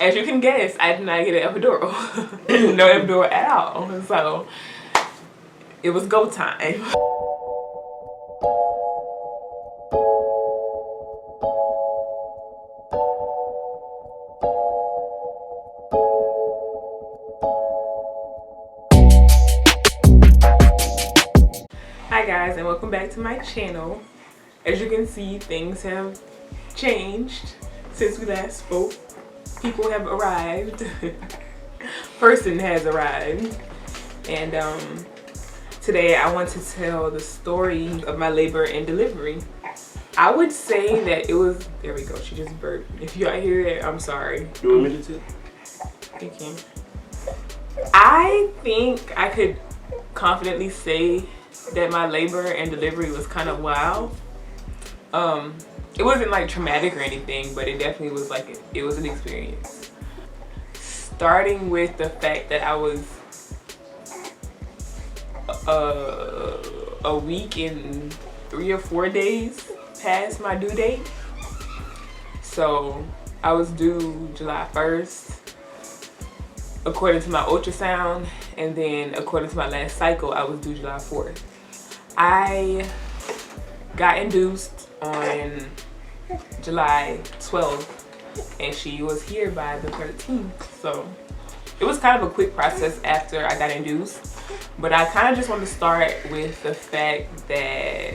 As you can guess, I did not get an epidural. No epidural at all. So it was go time. Hi guys, and welcome back to my channel. As you can see, things have changed since we last spoke. People have arrived. Person has arrived. And today I want to tell the story of my labor and delivery. I would say that it was, there we go, she just burped. If y'all hear that, I'm sorry. You want me to tell? You can. I think I could confidently say that my labor and delivery was kind of wild. It wasn't like traumatic or anything, but it definitely was like, it was an experience. Starting with the fact that I was a week and 3 or 4 days past my due date. So I was due July 1st according to my ultrasound, and then according to my last cycle I was due July 4th. I got induced on July 12th and she was here by the 13th. So it was kind of a quick process after I got induced, but I kind of just want to start with the fact that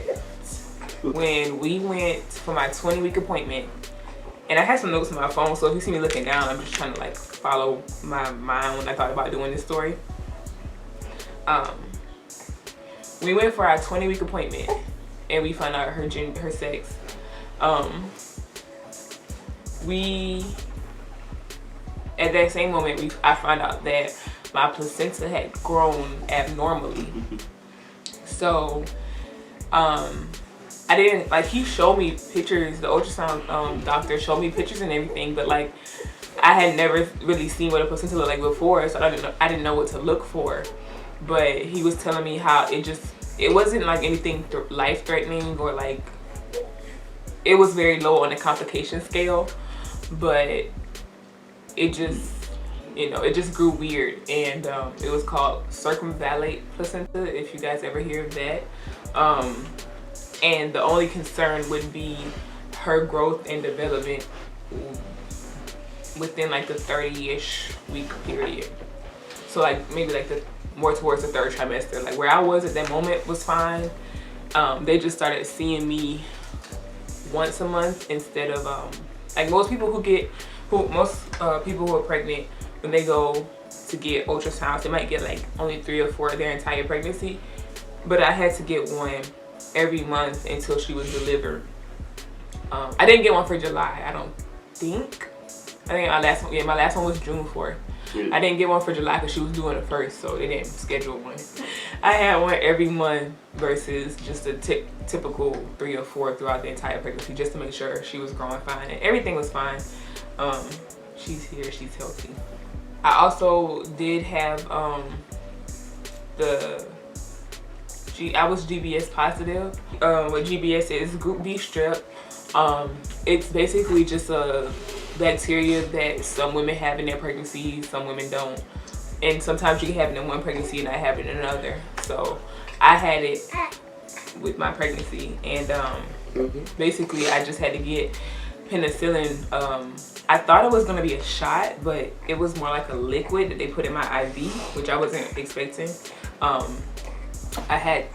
when we went for my 20-week appointment, and I had some notes on my phone, so if you see me looking down, I'm just trying to like follow my mind when I thought about doing this story. We went for our 20-week appointment and we found out her sex. At that same moment, I found out that my placenta had grown abnormally. So I didn't, like, he showed me pictures, the ultrasound doctor showed me pictures and everything, but like I had never really seen what a placenta looked like before, so I didn't know what to look for. But he was telling me how it wasn't like anything life-threatening, or like, it was very low on the complication scale, but it just, you know, it just grew weird. And it was called circumvallate placenta, if you guys ever hear of that. And the only concern would be her growth and development within like the 30-ish week period. So like maybe like more towards the 3rd trimester. Like where I was at that moment was fine. They just started seeing me once a month instead of like most people who are pregnant, when they go to get ultrasounds, they might get like only 3 or 4 their entire pregnancy. But I had to get one every month until she was delivered. I didn't get one for July, I don't think. I think my last one was June 4th. I didn't get one for July because she was due on the 1st, so they didn't schedule one. I had one every month versus just a typical 3 or 4 throughout the entire pregnancy, just to make sure she was growing fine and everything was fine. She's here, she's healthy. I also did have I was GBS positive. What GBS is, group B strep. It's basically just a bacteria that some women have in their pregnancy, some women don't. And sometimes you can have it in one pregnancy and not have it in another. So I had it with my pregnancy, and basically I just had to get penicillin. I thought it was gonna be a shot, but it was more like a liquid that they put in my IV, which I wasn't expecting.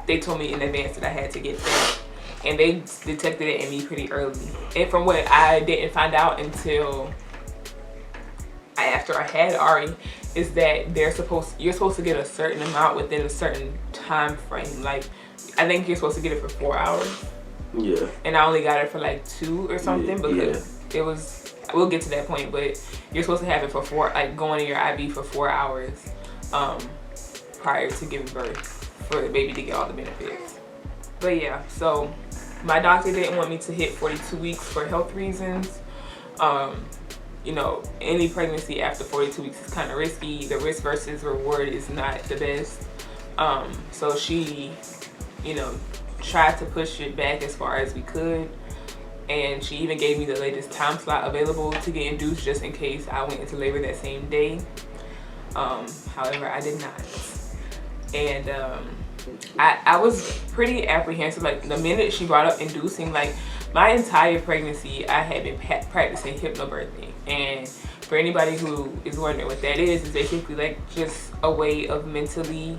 They told me in advance that I had to get that, and they detected it in me pretty early. And from what I didn't find out until after I had Ari, is that you're supposed to get a certain amount within a certain time frame. Like I think you're supposed to get it for 4 hours. Yeah. And I only got it for like 2 or something, because it was, we'll get to that point, but you're supposed to have it for going to your IV for 4 hours prior to giving birth, for the baby to get all the benefits. But yeah, so my doctor didn't want me to hit 42 weeks for health reasons. You know, any pregnancy after 42 weeks is kind of risky. The risk versus reward is not the best. So she, you know, tried to push it back as far as we could. And she even gave me the latest time slot available to get induced just in case I went into labor that same day. However, I did not. And I was pretty apprehensive. Like the minute she brought up inducing, like my entire pregnancy, I had been practicing hypnobirthing. And for anybody who is wondering what that is basically like just a way of mentally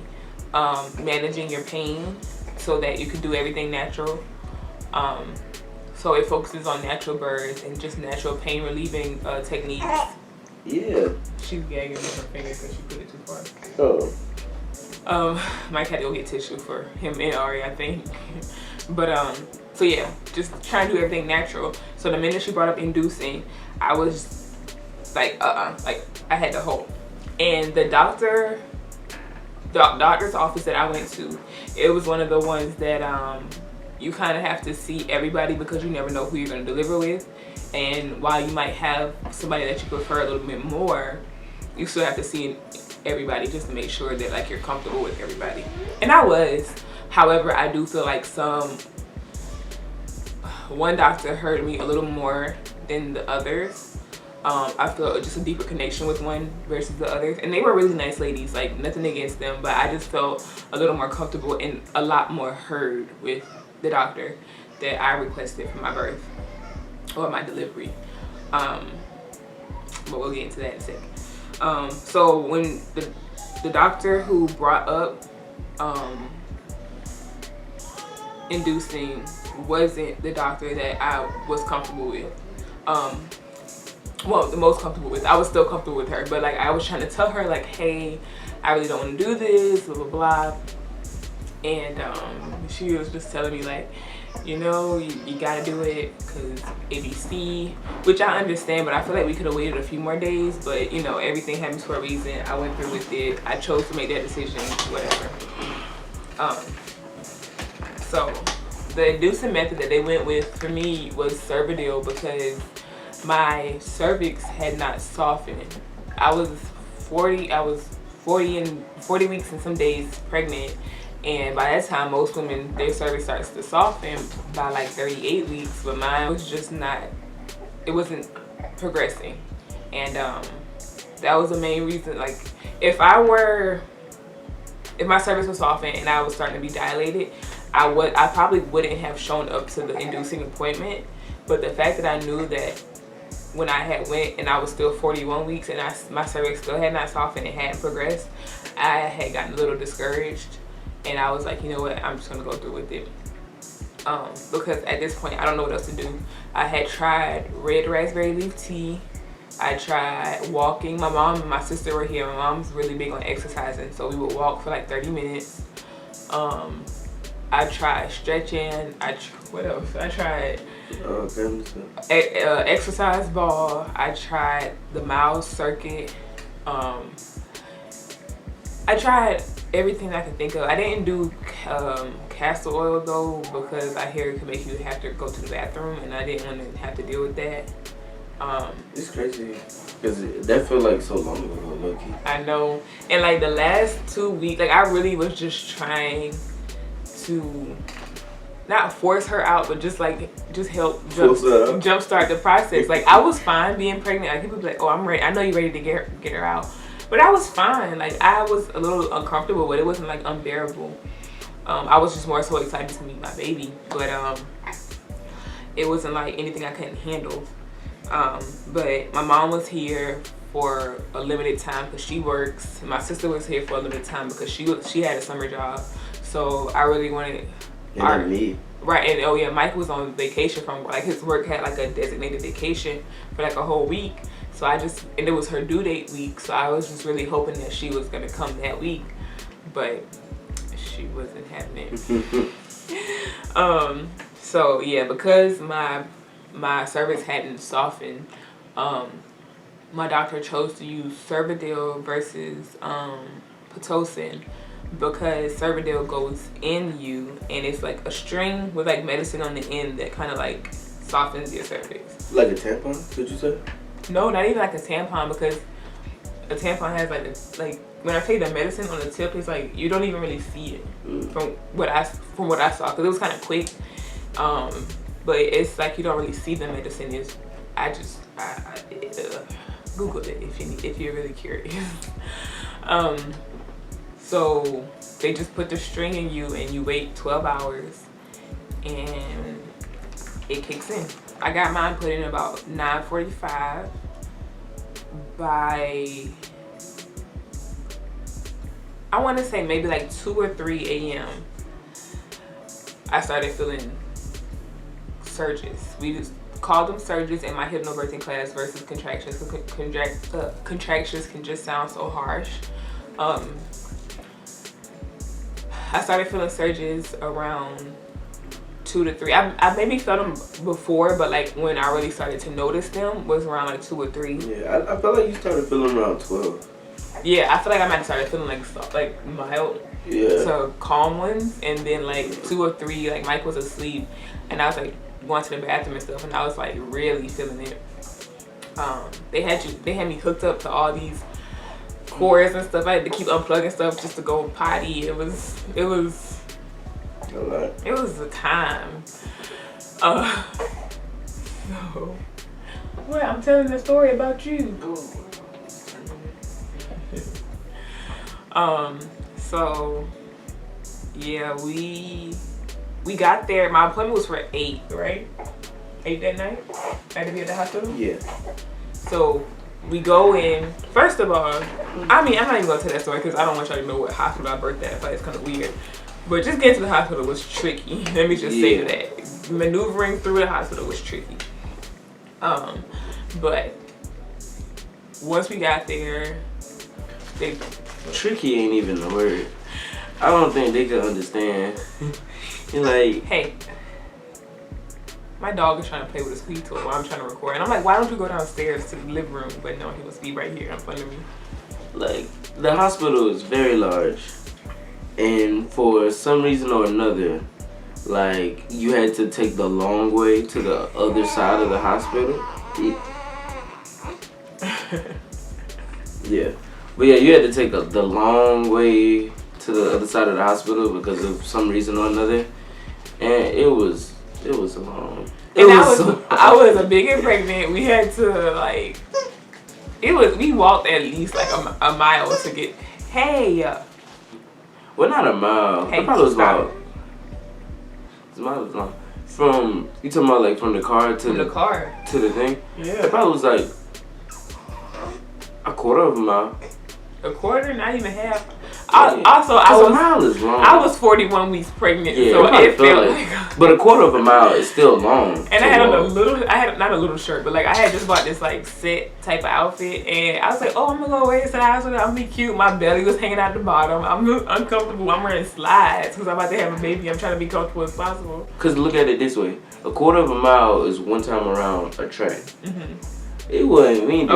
managing your pain so that you can do everything natural. So it focuses on natural birth and just natural pain relieving techniques. Yeah. She's gagging with her finger because she put it too far. Oh. Mike had to go get tissue for him and Ari, I think. But so yeah, just trying to do everything natural. So the minute she brought up inducing, I was like, like I had to hold. And the doctor's office that I went to, it was one of the ones that you kind of have to see everybody because you never know who you're going to deliver with. And while you might have somebody that you prefer a little bit more, you still have to see everybody just to make sure that like you're comfortable with everybody. And I was. However, I do feel like one doctor hurt me a little more than the others. I felt just a deeper connection with one versus the others, and they were really nice ladies, like nothing against them, but I just felt a little more comfortable and a lot more heard with the doctor that I requested for my birth or my delivery. But we'll get into that in a second. So when the doctor who brought up inducing wasn't the doctor that I was comfortable with. Well, the most comfortable with. I was still comfortable with her, but like I was trying to tell her like, hey, I really don't want to do this, blah blah blah. And she was just telling me like, you know, you gotta do it because ABC, which I understand, but I feel like we could have waited a few more days. But you know, everything happens for a reason. I went through with it. I chose to make that decision, whatever. So the inducing method that they went with for me was Epidural because my cervix had not softened. I was 40 weeks and some days pregnant, and by that time most women, their cervix starts to soften by like 38 weeks, but mine was just not, it wasn't progressing. And that was the main reason. Like if my cervix was softened and I was starting to be dilated, I probably wouldn't have shown up to the inducing appointment. But the fact that I knew that when I had went and I was still 41 weeks and my cervix still had not softened and hadn't progressed, I had gotten a little discouraged, and I was like, you know what, I'm just gonna go through with it. Because at this point I don't know what else to do. I had tried red raspberry leaf tea. I tried walking. My mom and my sister were here. My mom's really big on exercising, so we would walk for like 30 minutes. I tried stretching. What else? I tried exercise ball. I tried the miles circuit. I tried everything I could think of. I didn't do castor oil though, because I hear it could make you have to go to the bathroom, and I didn't want to have to deal with that. It's crazy because that felt like so long ago, low-key. I know. And like the last 2 weeks, like I really was just trying to not force her out, but just help jumpstart the process. Like I was fine being pregnant. Like people be like, oh, I'm ready. I know you're ready to get her out, but I was fine. Like I was a little uncomfortable, but it wasn't like unbearable. I was just more so excited to meet my baby, but it wasn't like anything I couldn't handle. But my mom was here for a limited time because she works. My sister was here for a limited time because she had a summer job. So I really wanted me. Right, and oh yeah, Mike was on vacation from like his work had like a designated vacation for like a whole week. So and it was her due date week. So I was just really hoping that she was gonna come that week, but she wasn't having it. So yeah, because my cervix hadn't softened, my doctor chose to use Epidural versus Pitocin, because Epidural goes in you and it's like a string with like medicine on the end that kind of like softens your cervix. Like a tampon, could you say? No, not even like a tampon, because a tampon has like when I say the medicine on the tip, it's like you don't even really see it from what I saw, because it was kind of quick. but it's like you don't really see the medicine. Is I Google it if you're really curious. So they just put the string in you and you wait 12 hours and it kicks in. I got mine put in about 9:45. By I want to say maybe like 2 or 3 a.m. I started feeling surges. We just called them surges in my hypnobirthing class versus contractions. Contractions can just sound so harsh. I started feeling surges around 2 to 3. I maybe felt them before, but like when I really started to notice them was around like 2 or 3. Yeah, I felt like you started feeling around 12. Yeah, I feel like I might have started feeling like mild to calm ones, and then like 2 or 3, like Mike was asleep, and I was like going to the bathroom and stuff, and I was like really feeling it. They had me hooked up to all these cords and stuff. I had to keep unplugging stuff just to go potty. It was a time. So, well, I'm telling the story about you. So yeah, we got there. My appointment was for 8, right? 8 that night. I had to be at the hospital. Yeah. So we go in. First of all, I mean, I'm not even gonna tell that story because I don't want y'all to know what hospital I birthed at. But it's kind of weird. But just getting to the hospital was tricky. Let me just say that. Maneuvering through the hospital was tricky. But once we got there, tricky ain't even the word. I don't think they could understand. Like, hey, my dog is trying to play with a squeak toy while I'm trying to record, and I'm like, why don't you go downstairs to the living room? But no, he must be right here in front of me. Like, the hospital is very large, and for some reason or another, like, you had to take the long way to the other side of the hospital. Yeah. But yeah, you had to take the long way to the other side of the hospital because of some reason or another. And it was long. I was a big and pregnant. We had to like, we walked at least like a mile to get, well, not a mile. Hey, it probably was about, from, you talking about like from the car to the thing? Yeah. It probably was like a quarter of a mile. A quarter, not even half. A mile is long. I was 41 weeks pregnant, so it felt like. But a quarter of a mile is still long. And I had on not a little shirt, but like I had just bought this like set type of outfit, and I was like, oh, I'm gonna go away to the hospital. I'm gonna be cute. My belly was hanging out the bottom. I'm uncomfortable. I'm wearing slides because I'm about to have a baby. I'm trying to be comfortable as possible. Cause look at it this way: a quarter of a mile is one time around a track. Mm-hmm. It wasn't mean.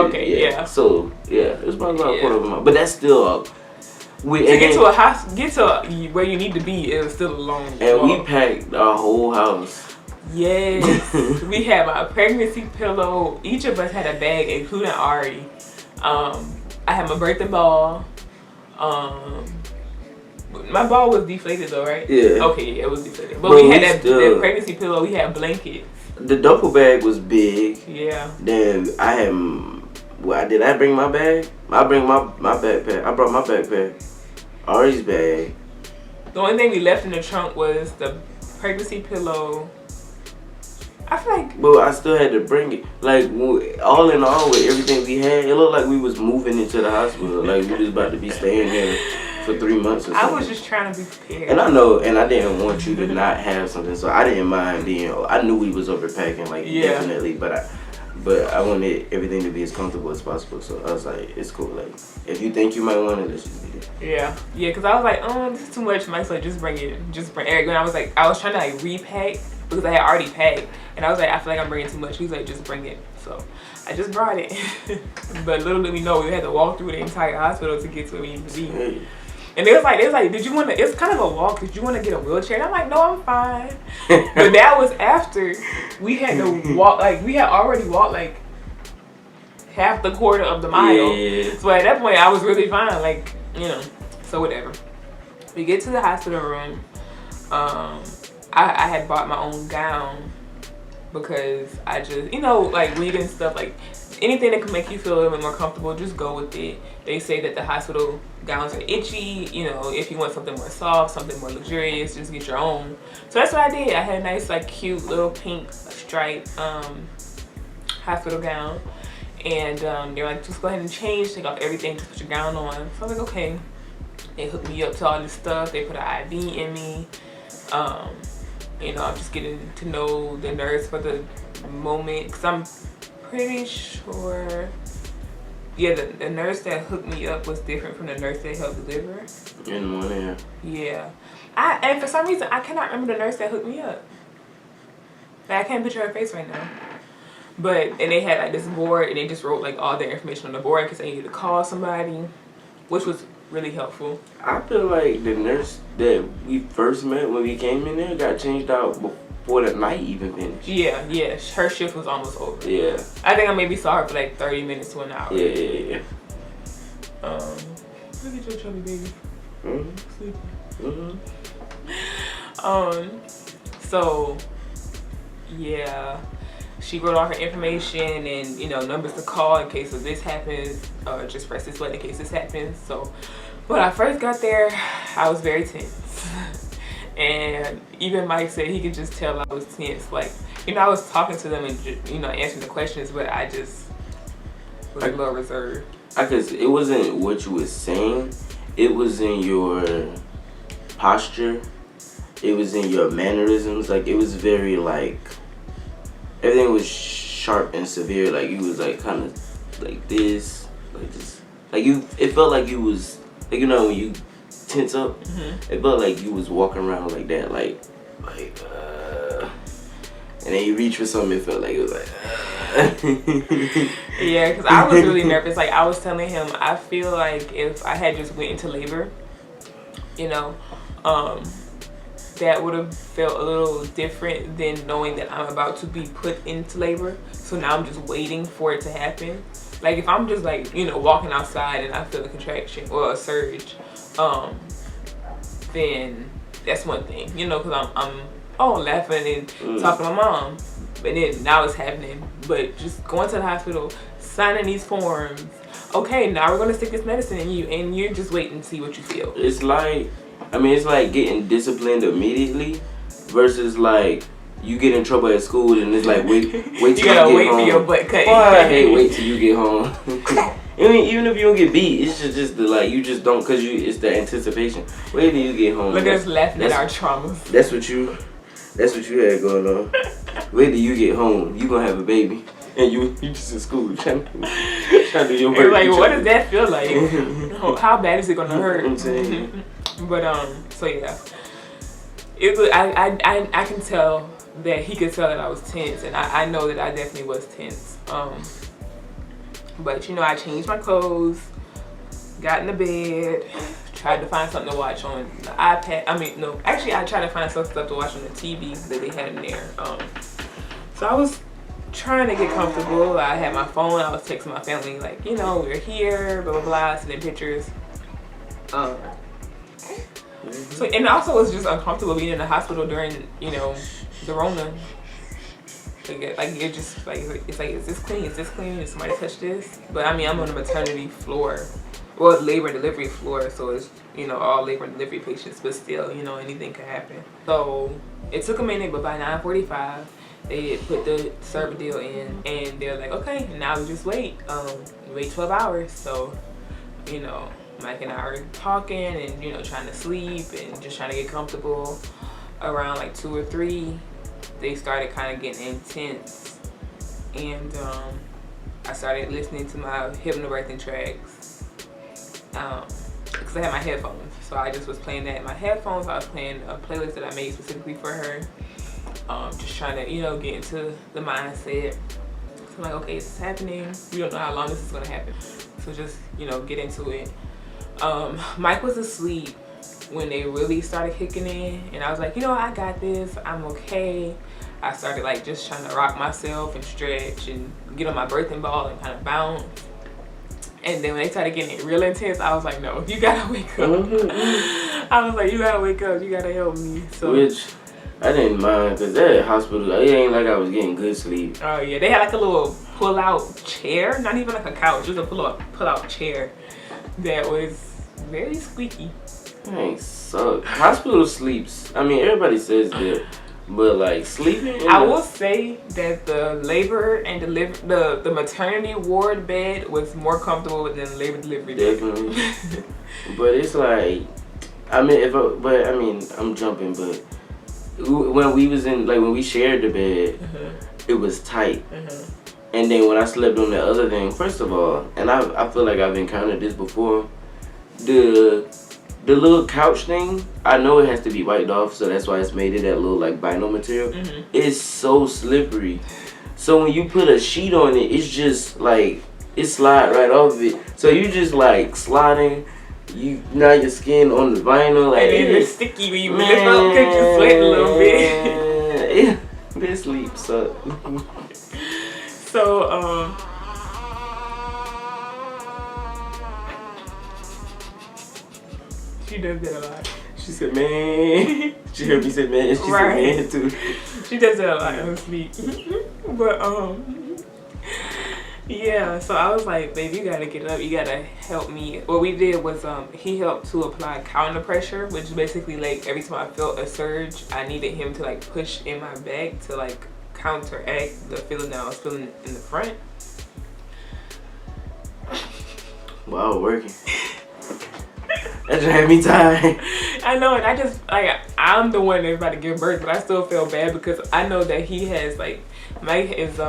So it was about a quarter of a mile, but that's still up. Get to where you need to be, it was still a long walk. And we packed our whole house. Yes. We had my pregnancy pillow. Each of us had a bag, including Ari. I had my birthday ball. My ball was deflated though, right? Yeah. Okay, yeah, it was deflated. But we had that pregnancy pillow. We had blankets. The duffel bag was big. Yeah. Then I had. Did I bring my bag? I bring my backpack. I brought my backpack. Ari's bag. The only thing we left in the trunk was the pregnancy pillow. I feel like. But I still had to bring it. Like, all in all, with everything we had, it looked like we was moving into the hospital. Like, we was about to be staying there for 3 months or something. I was just trying to be prepared. And I know, and I didn't want you to not have something, so I didn't mind being. I knew we was overpacking, like, definitely, but I wanted everything to be as comfortable as possible. So I was like, it's cool. Like, if you think you might want it, let's just do it. Yeah, because I was like, this is too much. Mike's like, just bring it. Just bring Eric. And I was trying to like repack because I had already packed. And I was like, I feel like I'm bringing too much. He was like, just bring it. So I just brought it. But little did we know, we had to walk through the entire hospital to get to where we needed to be. Hey. And they was like, did you want to, it's kind of a walk, did you want to get a wheelchair? And I'm like, no, I'm fine. But that was after we had to walk, like, we had already walked, like, half the quarter of the mile. Yeah. So at that point, I was really fine, like, so whatever. We get to the hospital room. I had bought my own gown because I just, you know, like reading stuff, like anything that can make you feel a little bit more comfortable, just go with it. They say that the hospital gowns are itchy, you know, if you want something more soft, something more luxurious, just get your own. So that's what I did. I had a nice, like, cute little pink striped hospital gown. And they're like, just go ahead and change, take off everything, just put your gown on. So I was like, okay. They hooked me up to all this stuff. They put an IV in me. You know, I'm just getting to know the nurse for the moment, because I'm pretty sure, yeah, the nurse that hooked me up was different from the nurse that helped deliver. In the morning, yeah. And for some reason, I cannot remember the nurse that hooked me up. Like, I can't picture her face right now. But, and they had like this board, and they just wrote like all their information on the board because they needed to call somebody, which was really helpful. I feel like the nurse that we first met when we came in there got changed out before the night even finished. Yeah, her shift was almost over. Yeah. I think I maybe saw her for like 30 minutes to an hour. Yeah. Look at your chubby baby. Mm-hmm. So, yeah. She wrote all her information and, you know, numbers to call in case of this happens, or just press this button in case this happens. So when I first got there, I was very tense. And even Mike said he could just tell I was tense. Like, you know, I was talking to them and, you know, answering the questions, but I just was a little reserved. Because it wasn't what you were saying, it was in your posture, it was in your mannerisms. Like, it was very, like, everything was sharp and severe. Like, you was like kind of like this, like this, like you. It felt like you was like, you know, when you tense up, it felt like you was walking around like that, like, and then you reach for something. It felt like it was like. Yeah, because I was really nervous. Like, I was telling him, I feel like if I had just went into labor, you know, that would have felt a little different than knowing that I'm about to be put into labor. So now I'm just waiting for it to happen. Like, if I'm just like, you know, walking outside and I feel a contraction or a surge, then that's one thing, you know, because I'm laughing and talking to my mom. But then now it's happening. But just going to the hospital, signing these forms. Okay, now we're gonna stick this medicine in you, and you're just waiting to see what you feel. It's like, I mean, it's like getting disciplined immediately versus like you get in trouble at school and it's like wait till you get home. Wait for your butt cut. Boy, I hate wait till you get home. I mean, even if you don't get beat, it's just the, like, you just don't, cause it's the anticipation. Wait till you get home. Look at us laughing at our traumas. That's what you had going on. Wait till you get home, you gonna have a baby, and you just in school trying to do your work. Like, what does that feel like? How bad is it gonna hurt? I'm saying. But so yeah, it was, I can tell that he could tell that I was tense, and I know that I definitely was tense. But you know, I changed my clothes, got in the bed, tried to find something to watch on the iPad. I mean, no, actually I tried to find some stuff to watch on the TV that they had in there. So I was trying to get comfortable. I had my phone, I was texting my family like, you know, we're here, blah blah blah, sending pictures. So, and also it was just uncomfortable being in the hospital during, you know, the Rona. Like you're just like, it's like, is this clean? Is this clean? Did somebody touch this? But I mean, I'm on the maternity floor, well, labor and delivery floor, so it's, you know, all labor and delivery patients, but still, you know, anything could happen. So it took a minute, but by 9:45, they put the server deal in, and they're like, okay, now we just wait. Wait 12 hours. So, you know, Mike and I are talking and, you know, trying to sleep and just trying to get comfortable. Around like 2 or 3, they started kind of getting intense, and I started listening to my Hypnobirthing tracks because I had my headphones. So I just was playing that in my headphones. I was playing a playlist that I made specifically for her, just trying to, you know, get into the mindset. So I'm like, okay, this is happening. We don't know how long this is gonna happen, so just, you know, get into it. Mike was asleep when they really started kicking in, and I was like, you know, I got this, I'm okay. I started like just trying to rock myself and stretch and get on my birthing ball and kind of bounce. And then when they started getting it real intense, I was like, no, you gotta wake up. I was like, you gotta wake up, you gotta help me. So I didn't mind because that hospital, it ain't like I was getting good sleep. Oh yeah, they had like a little pull-out chair, not even like a couch, just a pull-out chair that was very squeaky. Dang, suck. Hospital sleeps. I mean, everybody says that, but like sleeping. I will say that the labor and the maternity ward bed was more comfortable than the labor delivery bed. Definitely. But it's like, I mean, I'm jumping, but when we was in, like when we shared the bed, it was tight. And then when I slept on the other thing, first of all, and I feel like I've encountered this before, the little couch thing, I know it has to be wiped off, so that's why it's made it that little like vinyl material. It's so slippery. So when you put a sheet on it, it's just like, it slide right off it. So you just like sliding, now your skin on the vinyl. Like, and then it's sticky when you lift up, because you sweat a little bit. This sleep sucks. So, she does that a lot. She said, man. She heard me say, man. She said, man, too. She does that a lot in her sleep. But, yeah, so I was like, babe, you gotta get up. You gotta help me. What we did was, he helped to apply counter pressure, which is basically like every time I felt a surge, I needed him to like push in my back to like counteract the feeling that I was feeling in the front. Wow, working. That just had me tired. I know, and I just, like, I'm the one that's about to give birth, but I still feel bad because I know that he has, like, Mike is,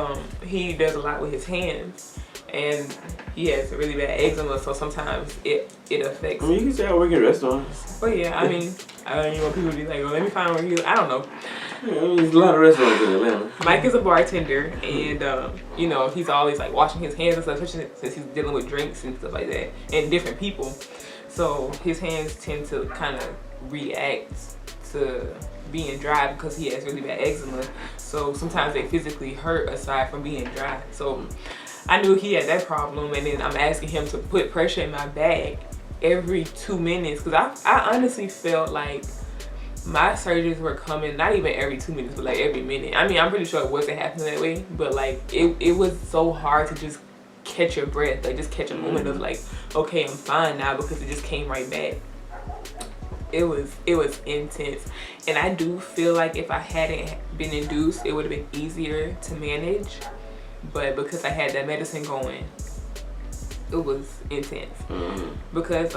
he does a lot with his hands, and he has really bad eczema, so sometimes it affects. I mean, you can say I work in restaurants. But yeah, I mean, I don't even want people to be like, well, let me find where I don't know. Yeah, I mean, there's a lot of restaurants in Atlanta. Mike is a bartender, and, you know, he's always, like, washing his hands and stuff, especially since he's dealing with drinks and stuff like that, and different people. So his hands tend to kind of react to being dry because he has really bad eczema. So sometimes they physically hurt aside from being dry. So I knew he had that problem, and then I'm asking him to put pressure in my back every 2 minutes because I honestly felt like my surgeries were coming, not even every 2 minutes, but like every minute. I mean, I'm pretty sure it wasn't happening that way, but like it was so hard to just catch your breath, like just catch a moment of like, okay, I'm fine now, because it just came right back. It was intense, and I do feel like if I hadn't been induced, it would have been easier to manage, but because I had that medicine going, it was intense. Because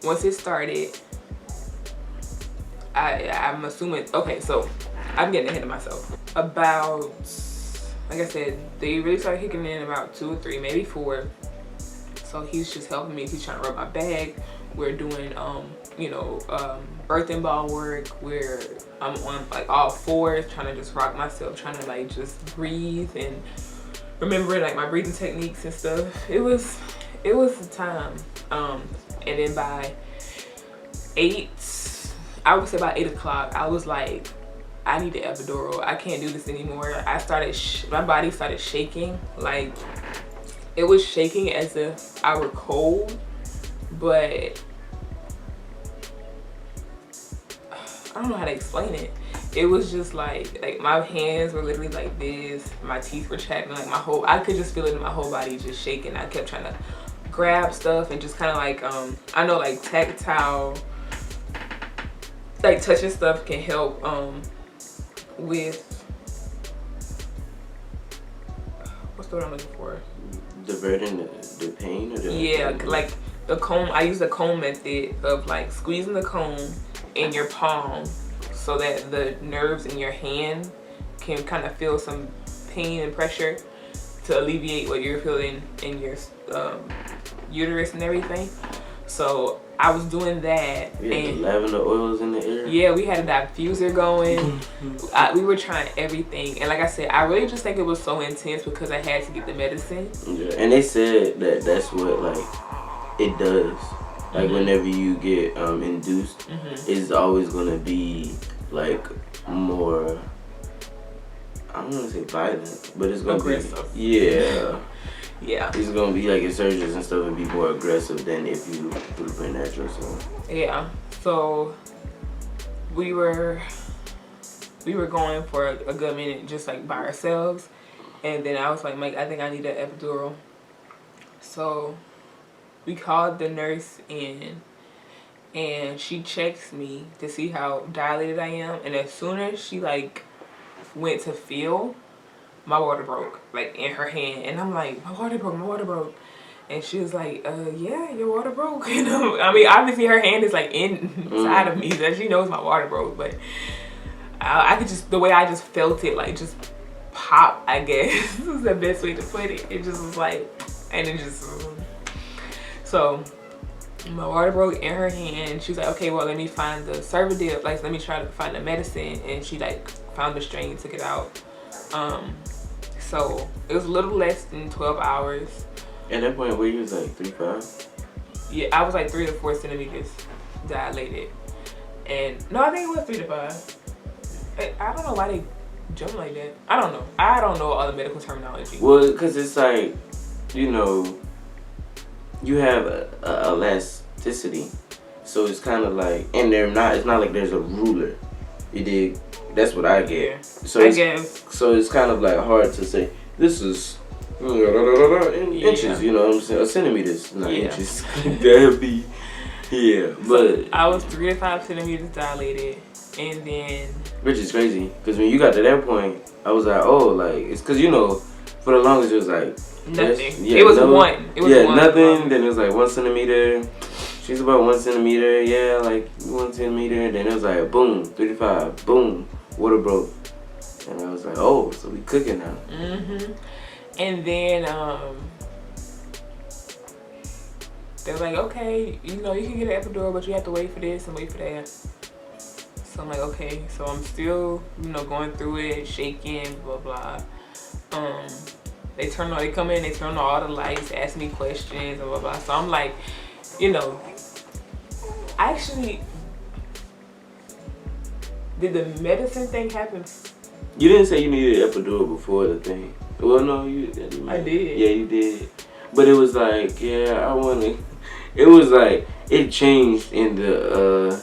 once it started, I'm assuming, okay, so I'm getting ahead of myself. About, like I said, they really started kicking in about 2 or 3, maybe 4. So he's just helping me. He's trying to rub my back. We're doing, you know, birthing ball work where I'm on like all 4s, trying to just rock myself, trying to like just breathe and remember like my breathing techniques and stuff. It was the time. And then by 8, I would say about 8 o'clock, I was like, I need the epidural. I can't do this anymore. I started, my body started shaking. Like, it was shaking as if I were cold, but I don't know how to explain it. It was just like my hands were literally like this. My teeth were chattering, like I could just feel it in my whole body just shaking. I kept trying to grab stuff and just kind of like, I know like tactile, like touching stuff can help, with, what's the word I'm looking for? Diverting the pain? Or yeah, like the comb. I use the comb method of like squeezing the comb in your palm so that the nerves in your hand can kind of feel some pain and pressure to alleviate what you're feeling in your uterus and everything. So I was doing that. Yeah, and the lavender oils in the air. Yeah, we had a diffuser going. We were trying everything, and like I said, I really just think it was so intense because I had to get the medicine. Yeah, and they said that that's what like it does. Like whenever you get induced, it's always gonna be like more. I don't want to say violent, but it's gonna aggressive. Be yeah. Yeah. It's gonna be like your surgeries and stuff would be more aggressive than if you would have been natural. So. Yeah. So we were we were going for a good minute just like by ourselves. And then I was like, Mike, I think I need an epidural. So we called the nurse in, and she checks me to see how dilated I am. And as soon as she like went to feel, my water broke like in her hand. And I'm like, my water broke. And she was like, yeah, your water broke. And I mean, obviously her hand is like inside of me, that she knows my water broke. But I could just, the way I just felt it, like just pop, I guess is the best way to put it. It just was like, and it just, so my water broke in her hand. She was like, okay, well, let me find the Cervidil, like let me try to find the medicine. And she like found the strain, took it out. So it was a little less than 12 hours. At that point, where you was like 3'5"? Yeah, I was like 3 to 4 centimeters dilated. And no, I think it was 3 to 5. I don't know why they jump like that. I don't know all the medical terminology. Well, because it's like, you know, you have a elasticity. So it's kind of like, and it's not like there's a ruler. You dig? That's what I get. Yeah, so I guess. So it's kind of like hard to say, this is in inches, you know what I'm saying? Or centimeters, not inches. That'd be, but. I was 3 to 5 centimeters dilated, and then. Which is crazy, because when you got to that point, I was like, oh, like, it's because, you know, for the longest it was like. Nothing. It was one. It was one. Nothing, then it was like 1 centimeter. She's about 1 centimeter, like 1 centimeter. Then it was like, boom, 3 to 5, boom, water broke. And I was like, oh, so we cooking now. And then they're like, okay, you know, you can get an epidural, but you have to wait for this and wait for that. So I'm like, okay. So I'm still, you know, going through it, shaking, blah blah. They come in, they turn on all the lights, ask me questions, blah blah. So I'm like, you know, actually, did the medicine thing happen? You didn't say you needed an epidural before the thing. Well, no, I did. Yeah, you did. But it was like, I want to. It was like it changed in the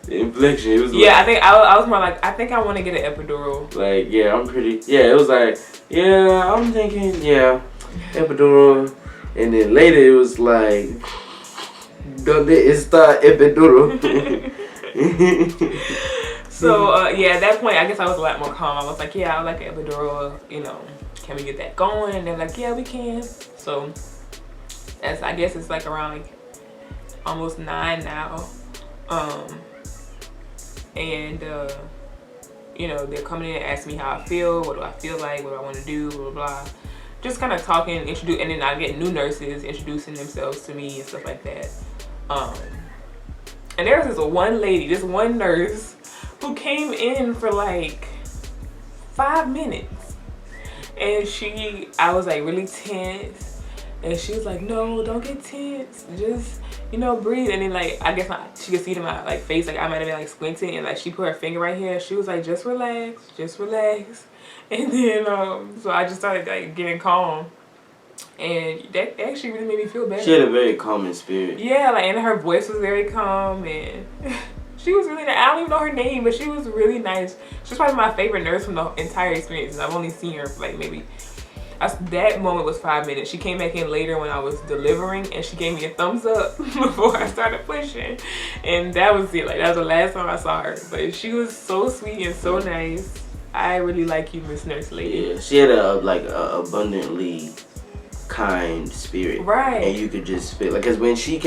inflection. It was like, I think I was more like, I think I want to get an epidural. Like, I'm pretty. Yeah, it was like, I'm thinking, epidural, and then later it was like, donde está epidural? So, at that point, I guess I was a lot more calm. I was like, I would like an epidural, you know, can we get that going? And they're like, yeah, we can. So, I guess it's like around like almost 9 now. You know, they're coming in and asking me how I feel, what do I feel like, what do I want to do, blah, blah, blah. Just kind of talking, and then I get new nurses introducing themselves to me and stuff like that. And there was this one nurse who came in for like 5 minutes. And I was like really tense. And she was like, no, don't get tense. Just, you know, breathe. And then like, I guess she could see it in my like face. Like I might have been like squinting. And like she put her finger right here. She was like, just relax, just relax. And then, so I just started like getting calm. And that actually really made me feel better. She had a very calming spirit. Yeah, like, and her voice was very calm. And she was really nice. I don't even know her name, but she was really nice. She's probably my favorite nurse from the entire experience. I've only seen her for like maybe, that moment was 5 minutes. She came back in later when I was delivering, and she gave me a thumbs up before I started pushing. And that was it. Like, that was the last time I saw her. But she was so sweet and so nice. I really like you, Miss Nurse Lady. Yeah, she had a abundantly kind spirit. Right. And you could just feel like, cause when she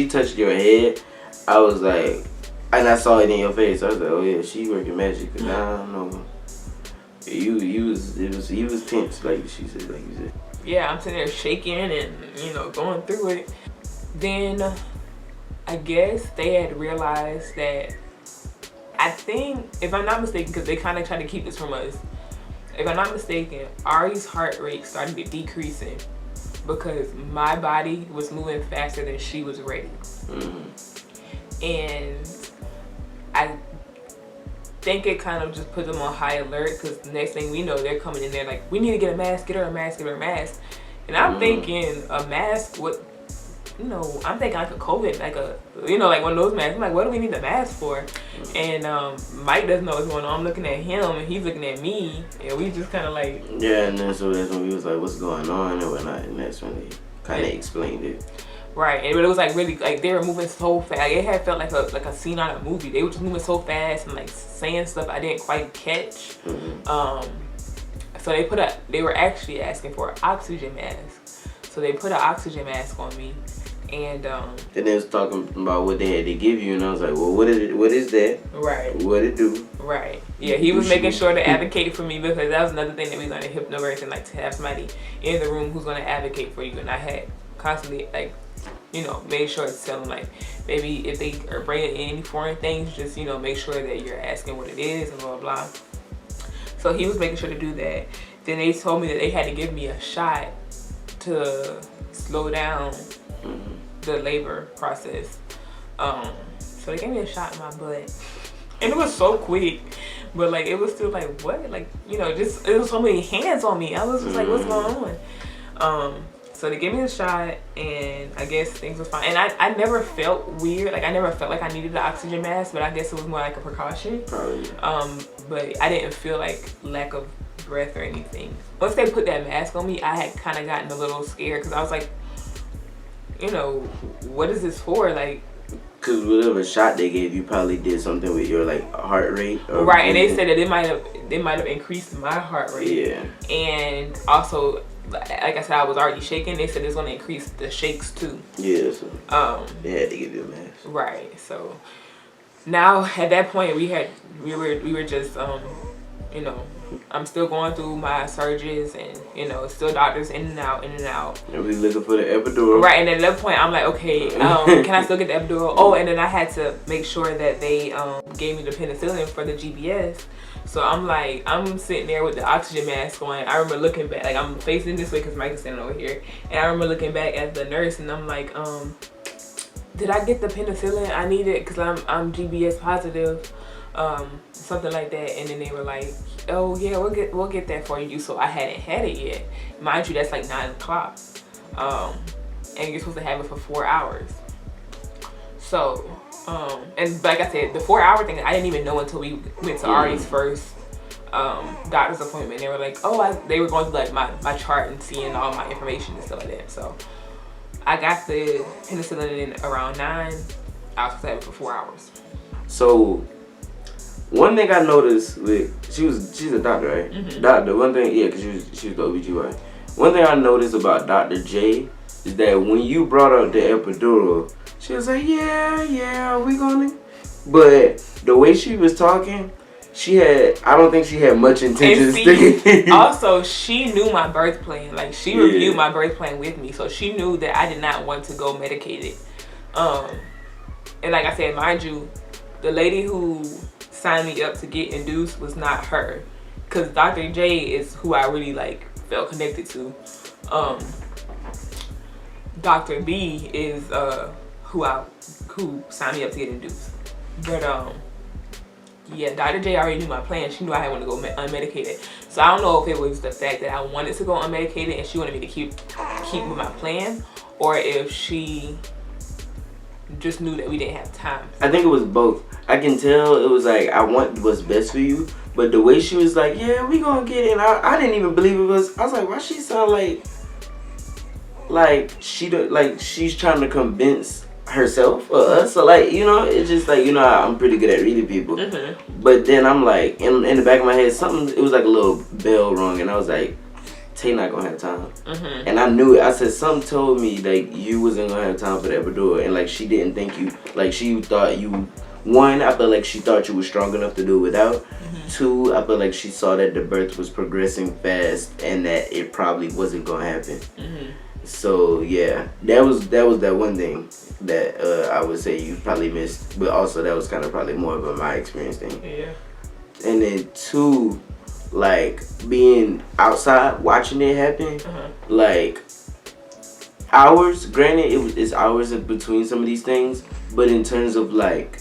touched your head, I was like, and I saw it in your face. I was like, oh yeah, she working magic. Cause I don't know. You was tense, like she said, like you said. Yeah, I'm sitting there shaking and, you know, going through it. Then I guess they had realized that, I think, if I'm not mistaken, because they kind of tried to keep this from us, if I'm not mistaken, Ari's heart rate started decreasing because my body was moving faster than she was ready. And I think it kind of just put them on high alert, because the next thing we know, they're coming in there like, we need to get a mask, get her a mask, get her a mask. And I'm thinking a mask would I'm thinking like a COVID, like like one of those masks. I'm like, what do we need the mask for? And Mike doesn't know what's going on. I'm looking at him and he's looking at me, and we just kind of like. Yeah, and then so that's when we was like, what's going on and whatnot, and that's when they kind of explained it. Right, and it was like really like they were moving so fast. Like, it had felt like a scene on a movie. They were just moving so fast and like saying stuff I didn't quite catch. So they were actually asking for an oxygen mask. So they put an oxygen mask on me, and they was talking about what they had to give you, and I was like, well, what is that? Right. What it do? Right. Yeah, he was making sure to advocate for me, because that was another thing that we learned in hypnobirthing, like to have somebody in the room who's going to advocate for you. And I had constantly like, made sure to tell them like, maybe if they are bringing in any foreign things, just make sure that you're asking what it is and blah blah blah. So he was making sure to do that. Then they told me that they had to give me a shot to slow down the labor process. So they gave me a shot in my butt, and it was so quick, but like it was still like, what, like just it was so many hands on me. I was just like, what's going on? So they gave me a shot, and I guess things were fine. And I never felt weird. Like I never felt like I needed the oxygen mask, but I guess it was more like a precaution. Probably. But I didn't feel like lack of breath or anything. Once they put that mask on me, I had kind of gotten a little scared, because I was like, what is this for? Like, because whatever shot they gave you probably did something with your like heart rate. Right, and they said that it might have increased my heart rate. Yeah. And also, like I said, I was already shaking. They said it's going to increase the shakes too. Yeah. So they had to give you a mask. Right. So now at that point we were just I'm still going through my surgeries, and still doctors in and out. And we looking for the epidural. Right, and at that point I'm like, okay, can I still get the epidural? Oh, and then I had to make sure that they gave me the penicillin for the GBS. So I'm sitting there with the oxygen mask on. I remember looking back, like I'm facing this way because Mike is standing over here, and I remember looking back at the nurse, and I'm like, did I get the penicillin I needed? Because I'm GBS positive. Something like that. And then they were like, oh yeah, we'll get that for you. So I hadn't had it yet. Mind you, that's like 9 o'clock. And you're supposed to have it for 4 hours. So, and like I said, the 4-hour thing, I didn't even know until we went to Ari's first doctor's appointment. They were like, they were going through like my chart and seeing all my information and stuff like that. So I got the penicillin in around 9. I was supposed to have it for 4 hours. So one thing I noticed with she's a doctor, right? Mm-hmm. Doctor. One thing, yeah, because she was the OBGYN. One thing I noticed about Dr. J is that when you brought up the epidural, she was like, yeah, we gonna. But the way she was talking, I don't think she had much intention. Also, she knew my birth plan. Like she reviewed my birth plan with me, so she knew that I did not want to go medicated. And like I said, mind you, the lady who signed me up to get induced was not her, because Dr. J is who I really like felt connected to. Dr. B is who signed me up to get induced. But yeah, Dr. J already knew my plan. She knew I had wanted to go unmedicated. So I don't know if it was the fact that I wanted to go unmedicated and she wanted me to keep with my plan, or if she just knew that we didn't have time. I think it was both. I can tell it was like, I want what's best for you, but the way she was like, yeah, we gonna get it, and I didn't even believe it was. I was like, why she sound like she's trying to convince herself or us? So like, it's just like, I'm pretty good at reading people. Mm-hmm. But then I'm like, in the back of my head, it was like a little bell rung, and I was like, Tay not gonna have time. Mm-hmm. And I knew it. I said, something told me like you wasn't gonna have time for the epidural, and like she didn't think you, like she thought you. One, I feel like she thought you were strong enough to do it without. Mm-hmm. Two, I feel like she saw that the birth was progressing fast and that it probably wasn't gonna happen. Mm-hmm. So yeah, that was that one thing that I would say you probably missed, but also that was kind of probably more of a my experience thing. Yeah. And then two, like being outside watching it happen, like hours. Granted, it's hours in between some of these things, but in terms of like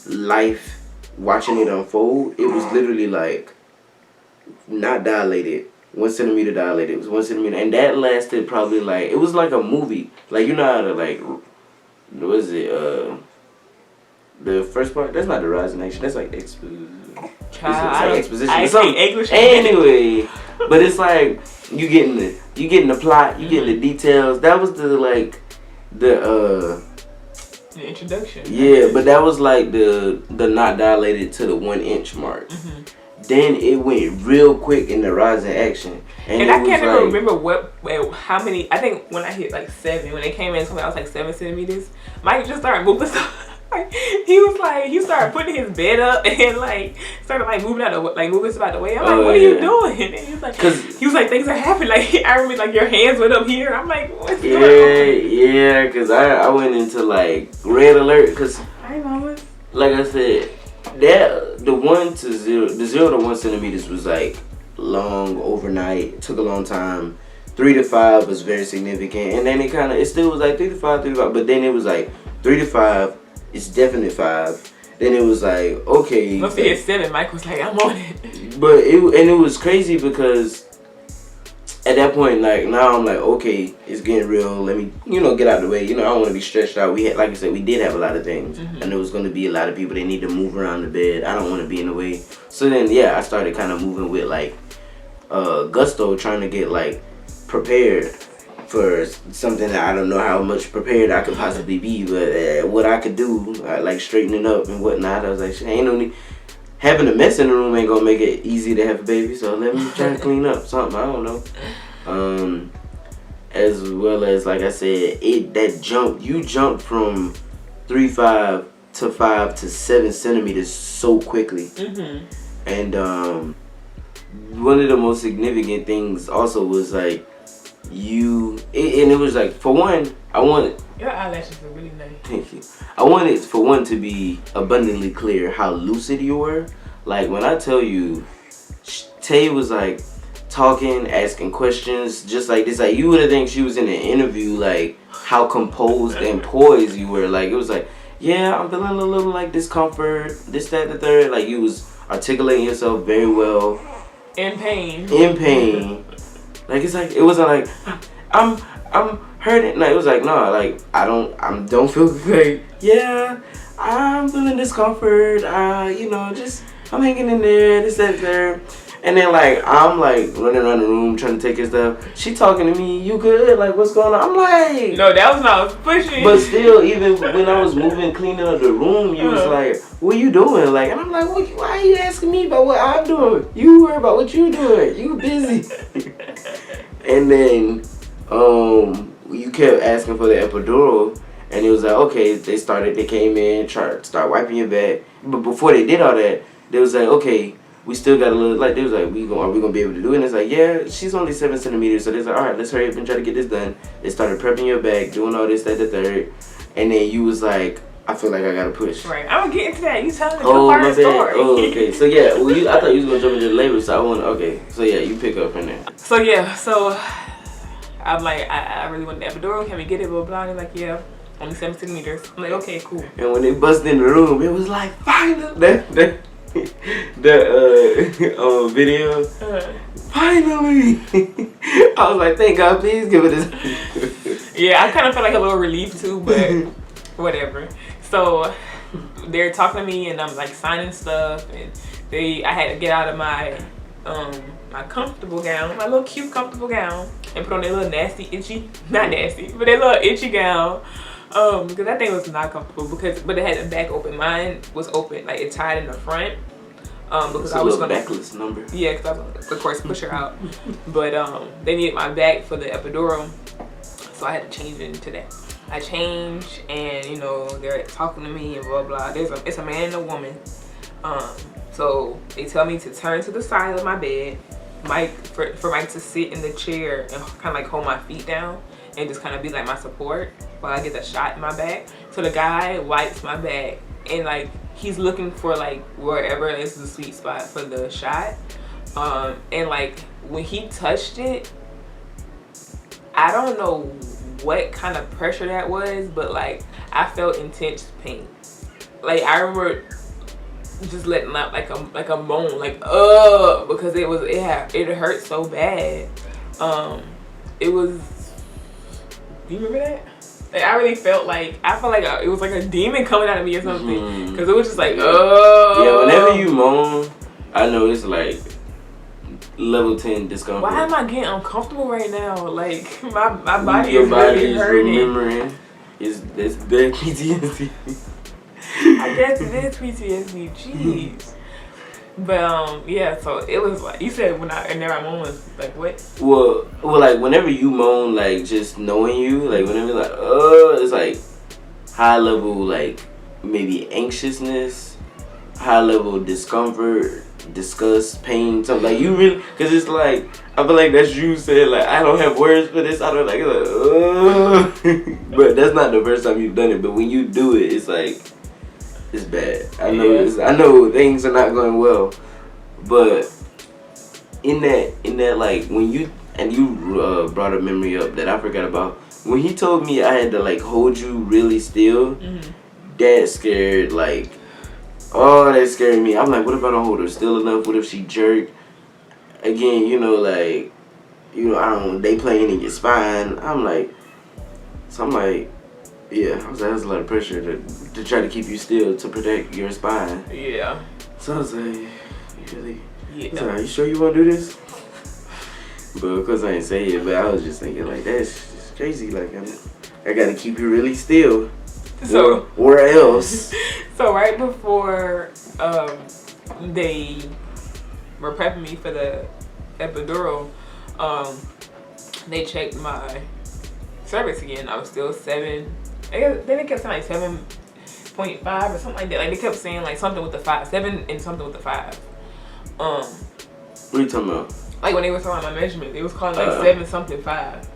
life, watching it unfold, it was literally like not dilated, 1 centimeter dilated. It was 1 centimeter, and that lasted probably like, it was like a movie. Like, you know how to like, what is it? The first part, that's not the rising action. That's like exposition. It's like exposition. I speak English. Anyway, but it's like you getting the plot, you getting the details. That was the introduction. Yeah, but that was like the not dilated to the 1 inch mark. Then it went real quick in the rising action, and I can't even remember how many. I think when I hit like 7, when they came in, I was like 7 centimeters. Mike just started moving stuff. He started putting his bed up and like started like moving stuff out the way. I'm like, what are you doing? And he was like, things are happening. Like, I remember like your hands went up here. I'm like, what's going on? Yeah, because I went into like red alert because like I said, that the 0 to 1 centimeters was like long overnight. It took a long time. 3 to 5 was very significant, and then it still was like 3 to 5, 3 to 5, but then it was like 3 to 5. It's definitely 5. Then it was like, okay. Once it hit 7, Mike was like, I'm on it. But it was crazy because at that point, like, now I'm like, okay, it's getting real. Let me, get out of the way. I don't want to be stretched out. We had, like I said, we did have a lot of things, and there was going to be a lot of people that need to move around the bed. I don't want to be in the way. So then, yeah, I started kind of moving with like gusto, trying to get like prepared for something that I don't know how much prepared I could possibly be, but what I could do, like straightening up and whatnot. I was like, ain't no need. Having a mess in the room ain't gonna make it easy to have a baby, so let me try to clean up something. I don't know. As well as, like I said, you jumped from 3.5 to 5 to 7 centimeters so quickly. And one of the most significant things also was like, and it was like, for one, I wanted your eyelashes are really nice. Thank you. I wanted for one to be abundantly clear how lucid you were. Like, when I tell you, Tay was like talking, asking questions, just like this. Like, you would have think she was in an interview. Like, how composed and poised you were. Like, it was like, yeah, I'm feeling a little like discomfort, this, that, the third. Like, you was articulating yourself very well. In pain. Like, it's like, it wasn't like, I'm hurting. Like, it was like, no, like, I don't feel great. Yeah, I'm feeling discomfort. Just, I'm hanging in there, this, that, there. And then, like, I'm, like, running around the room trying to take his stuff. She talking to me, you good? Like, what's going on? I'm like... No, that was not, I was pushing. But still, even when I was moving, cleaning up the room, you was like, what you doing? Like, and I'm like, why are you asking me about what I'm doing? You worry about what you doing. You busy. And then, you kept asking for the epidural. And it was like, okay, they came in, tried to start wiping your back. But before they did all that, they was like, okay, we still got a little, like, they was like, are we going to be able to do it? And it's like, yeah, she's only 7 centimeters. So they was like, all right, let's hurry up and try to get this done. They started prepping your back, doing all this, that, the third. And then you was like, I feel like I got to push. Right. I'm going to get into that. You telling the good part of the story. Oh, okay. So, yeah, I thought you was going to jump into the labor, so okay. So, yeah, you pick up from there. So, yeah, I'm like, I really want the epidural. Can we get it? Blah, blah. And they're like, yeah, only 7 centimeters. I'm like, okay, cool. And when they busted in the room, it was like, finally. Video. Finally. I was like, thank God, please give it this. Yeah, I kind of felt like a little relief too, but whatever. So they're talking to me and I'm like signing stuff, and I had to get out of my my comfortable gown, my little cute comfortable gown, and put on their little not nasty, but their little itchy gown. Because that thing was not comfortable but it had the back open. Mine was open, like it tied in the front. Because I was gonna backless number. Yeah, because I was gonna, of course, push her out. But they needed my back for the epidural, so I had to change it into that. I changed, and they're talking to me and blah blah. It's a man and a woman. So they tell me to turn to the side of my bed, for Mike to sit in the chair and kind of like hold my feet down and just kind of be like my support while I get the shot in my back. So the guy wipes my back and like he's looking for like wherever is the sweet spot for the shot. And like when he touched it, I don't know what kind of pressure that was, but like I felt intense pain. Like I remember just letting out like a moan, like because it hurt so bad. It was. Do you remember that? Like, I really felt like it was like a demon coming out of me or something, because it was just like Yeah, whenever you moan, I know it's like level 10 discomfort. Why am I getting uncomfortable right now? Like my body Your is body really is hurting. remembering. It's bad PTSD. I guess it is PTSD. Jeez. But yeah, so it was like you said when I moan was like what? Well, like whenever you moan, like just knowing you, like whenever like it's like high level, like maybe anxiousness, high level discomfort, disgust, pain, something like you really, because it's like I feel like that's you said like I don't have words for this. I don't like but that's not the first time you've done it. But when you do it, it's like. It's bad. I know. I know things are not going well, but in that like when you brought a memory up that I forgot about. When he told me I had to like hold you really still, that scared like, that scared me. I'm like, what if I don't hold her still enough? What if she jerk? Again, like, I don't. They playing in your spine. I'm like. Yeah, I was like, that's a lot of pressure to try to keep you still to protect your spine. Yeah. So I was like, really? Yeah. Like, are you sure you want to do this? But of course I didn't say it, but I was just thinking like, that's just crazy. Like, I got to keep you really still. So or else. So right before they were prepping me for the epidural, they checked my cervix again. I was still 7. Then they kept saying like 7.5 or something like that. Like they kept saying like something with the 5, 7 and something with the 5. What are you talking about? Like when they were talking about my measurement, they was calling like 7 something 5.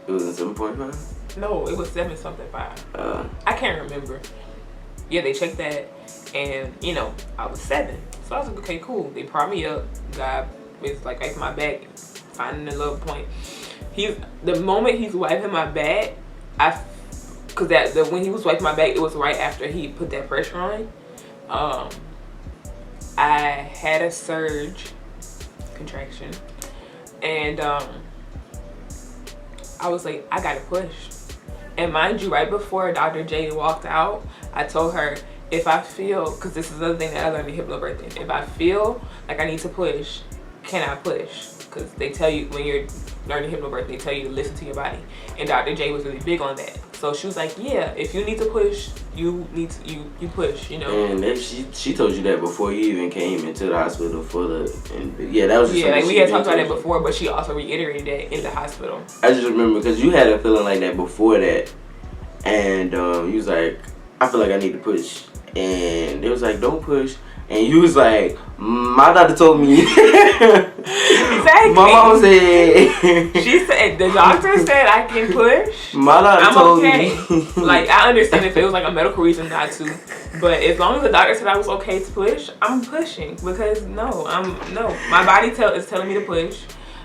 It was 7.5? No, it was 7 something 5. I can't remember. Yeah, they checked that, and I was 7. So I was like, okay, cool. They propped me up. God was like wiping my back, finding the little point. The moment he's wiping my back, when he was wiping my back, it was right after he put that pressure on. I had a surge contraction, and I was like, I gotta push. And mind you, right before Dr. J walked out, I told her, if I feel, because this is the other thing that I learned in hypnobirthing, if I feel like I need to push, can I push? Because they tell you when you're learning hypnobirthing, they tell you to listen to your body. And Dr. J was really big on that. So she was like, yeah, if you need to push, you push, And she told you that before you even came into the hospital that was just like we had talked about that before, but she also reiterated that in the hospital. I just remember because you had a feeling like that before that, and you was like, I feel like I need to push, and it was like, don't push. And you was like, my doctor told me. Exactly. My mom said. She said, the doctor said I can push. My doctor told me. Like, I understand if it was like a medical reason not to. But as long as the doctor said I was okay to push, I'm pushing. Because my body is telling me to push.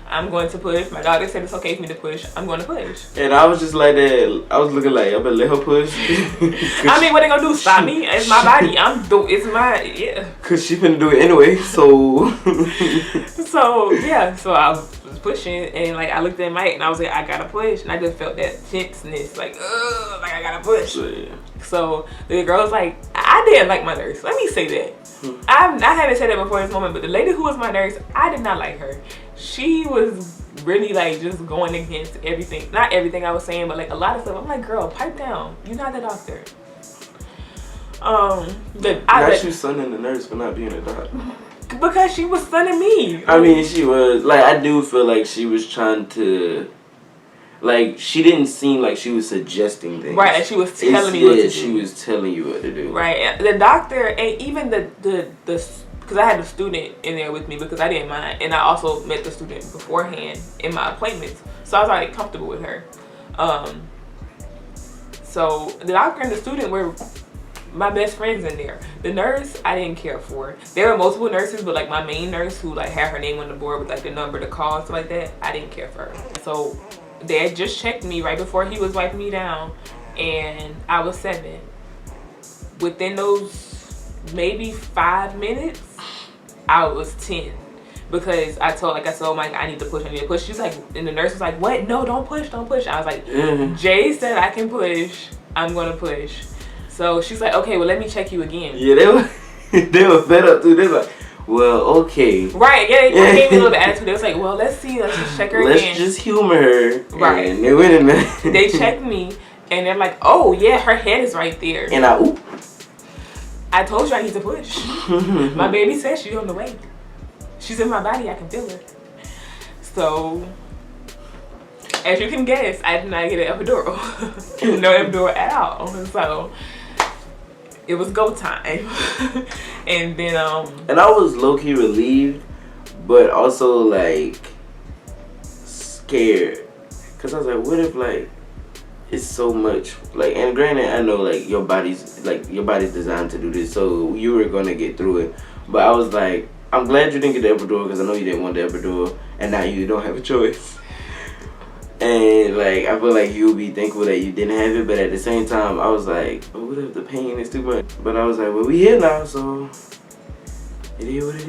I'm going to push. My doctor said it's okay for me to push. I'm going to push. And I was just like that. I was looking like, I better let her push. I mean, what they gonna do? Stop me? It's my body. Yeah. Cause she finna do it anyway. So. So I was pushing, and like I looked at Mike, and I was like, I gotta push, and I just felt that tenseness, like I gotta push. Yeah. So the girl was like, I didn't like my nurse. Let me say that. I haven't said that before this moment, but the lady who was my nurse, I did not like her. She was really like just going against everything. Not everything I was saying, but like a lot of stuff. I'm like, girl, pipe down. You're not the doctor. Got you sunning the nurse for not being a doctor. Because she was sunning me. I mean, she was like, I do feel like she was trying to. Like, she didn't seem like she was suggesting things. Right, and she was telling me what to do. She was telling you what to do. Right. The doctor, and even the because I had a student in there with me because I didn't mind. And I also met the student beforehand in my appointments. So I was already comfortable with her. So the doctor and the student were my best friends in there. The nurse, I didn't care for. There were multiple nurses, but like my main nurse who like had her name on the board with like the number to call, stuff like that, I didn't care for her. So they had just checked me right before he was wiping me down, and I was 7. Within those maybe 5 minutes, I was 10. Because I told Mike, I need to push. She's like, and the nurse was like, what? No, don't push. I was like, Jay said I can push. I'm gonna push. So she's like, okay, well, let me check you again. Yeah, they were fed up too. They were like, well, okay. Right, yeah, they gave me a little bit of attitude. They was like, well, let's just check her again. Let's just humor her. Right. And they went in there. They checked me, and they're like, oh, yeah, her head is right there. And I told you I need to push. My baby says she's on the way. She's in my body, I can feel her. So, as you can guess, I did not get an epidural. No epidural at all. So, it was go time. And then, and I was low-key relieved, but also, like, scared. Because I was like, what if, like, it's so much, like, and granted, I know, like, your body's designed to do this, so you were going to get through it. But I was like, I'm glad you didn't get the epidural because I know you didn't want the epidural, and now you don't have a choice. And like, I feel like you'll be thankful that you didn't have it, but at the same time, I was like, oh, what if the pain is too much? But I was like, well, we here now, so it is what it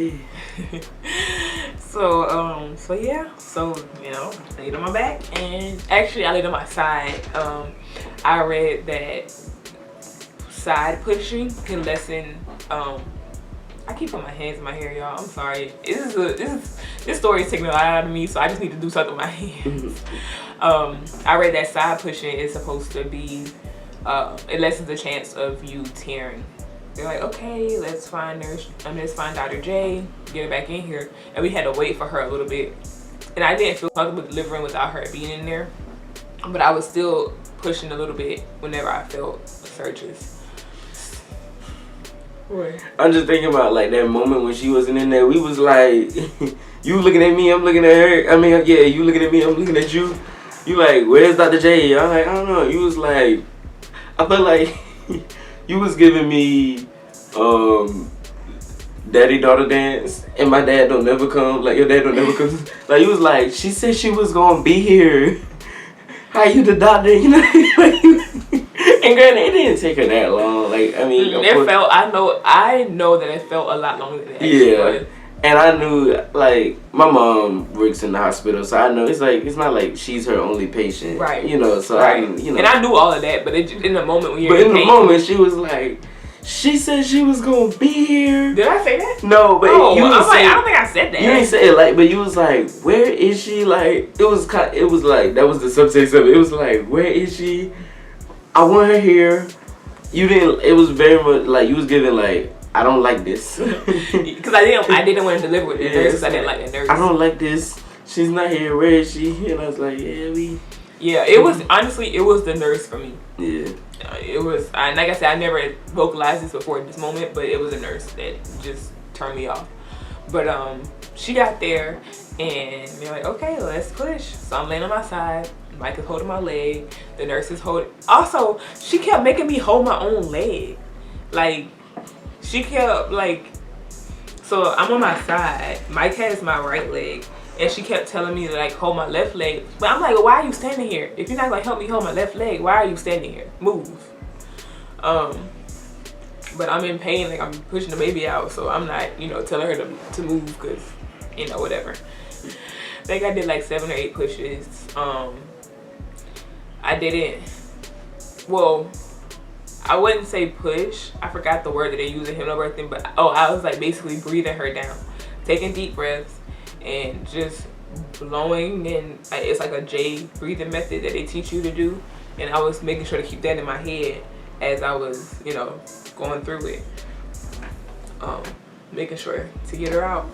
is. So yeah, so you know, I laid on my back, and actually I laid on my side. I read that side pushing can lessen I keep putting my hands in my hair, y'all. I'm sorry. This story is taking a lot out of me, so I just need to do something with my hands. I read that side pushing is supposed to be, it lessens the chance of you tearing. They're like, okay, let's find Dr. J, get her back in here. And we had to wait for her a little bit. And I didn't feel comfortable delivering without her being in there. But I was still pushing a little bit whenever I felt surges. What? I'm just thinking about like that moment when she wasn't in there. We was like, you looking at me, I'm looking at her. I mean, yeah, you looking at me, I'm looking at you. You like, where's Dr. J? I'm like, I don't know. You was like, I felt like you was giving me daddy-daughter dance, and my dad don't never come. Like, your dad don't never come. Like, you was like, she said she was gonna be here. How you the doctor? You know, and granted, it didn't take her that long. Like, I mean, it felt. I know that it felt a lot longer than it actually was. And I knew, like, my mom works in the hospital, so I know it's like, it's not like she's her only patient, right? You know, so right. you know. And I knew all of that, but in the moment when you're in the moment, she was like, she said she was gonna be here. Did I say that? No, but I don't think I said that. You didn't say it, like, but you was like, where is she? Like, it was like, that was the subtext of it. It was like, where is she? I want her here. You didn't. It was very much like you was giving like, I don't like this. Because I didn't want to deliver with the nurses. I didn't like the nurses. I don't like this. She's not here. Where is she? And I was like, yeah, it was, honestly, it was the nurse for me. Yeah. It was, like I said, I never vocalized this before this moment, but it was a nurse that just turned me off. But she got there, and they're like, okay, let's push. So I'm laying on my side. Mike is holding my leg. The nurse is holding. Also, she kept making me hold my own leg. Like, she kept, like, so I'm on my side. Mike has my right leg. And she kept telling me to, like, hold my left leg. But I'm like, well, why are you standing here? If you're not going to help me hold my left leg, why are you standing here? Move. But I'm in pain. Like, I'm pushing the baby out. So I'm not, you know, telling her to move because, you know, whatever. I think I did, like, 7 or 8 pushes. I didn't, well, I wouldn't say push. I forgot the word that they use in hypnobirthing. But, I was, like, basically breathing her down. Taking deep breaths. And just blowing, and it's like a J breathing method that they teach you to do, and I was making sure to keep that in my head as I was, you know, going through it, making sure to get her out.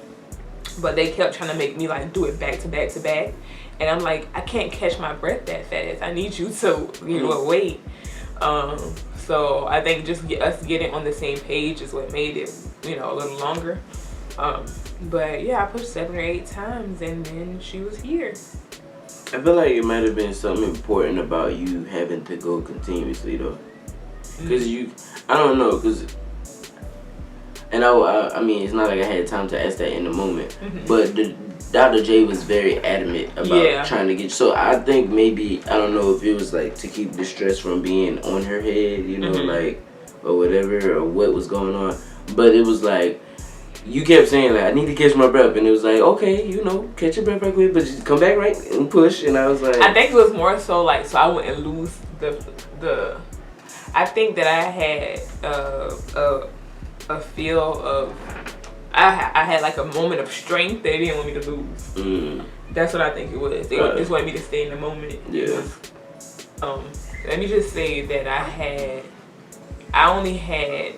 But they kept trying to make me like do it back to back to back, and I'm like, I can't catch my breath that fast. I need you to, you know, wait. So I think just us getting on the same page is what made it, you know, a little longer. But yeah, I pushed 7 or 8 times, and then she was here. I feel like it might have been something important about you having to go continuously though, because I don't know, because, and I mean, it's not like I had time to ask that in the moment, but Dr. J was very adamant about trying to get. So I think maybe, I don't know if it was like to keep the stress from being on her head, you know, like, or whatever, or what was going on. But it was like, you kept saying like, I need to catch my breath, and it was like, okay, you know, catch your breath right quick, but just come back right and push. And I was like, I think it was more so like, so I wouldn't lose the. I think that I had a feel of, I had like a moment of strength that they didn't want me to lose. That's what I think it was. They just wanted me to stay in the moment. Yeah. Let me just say that I only had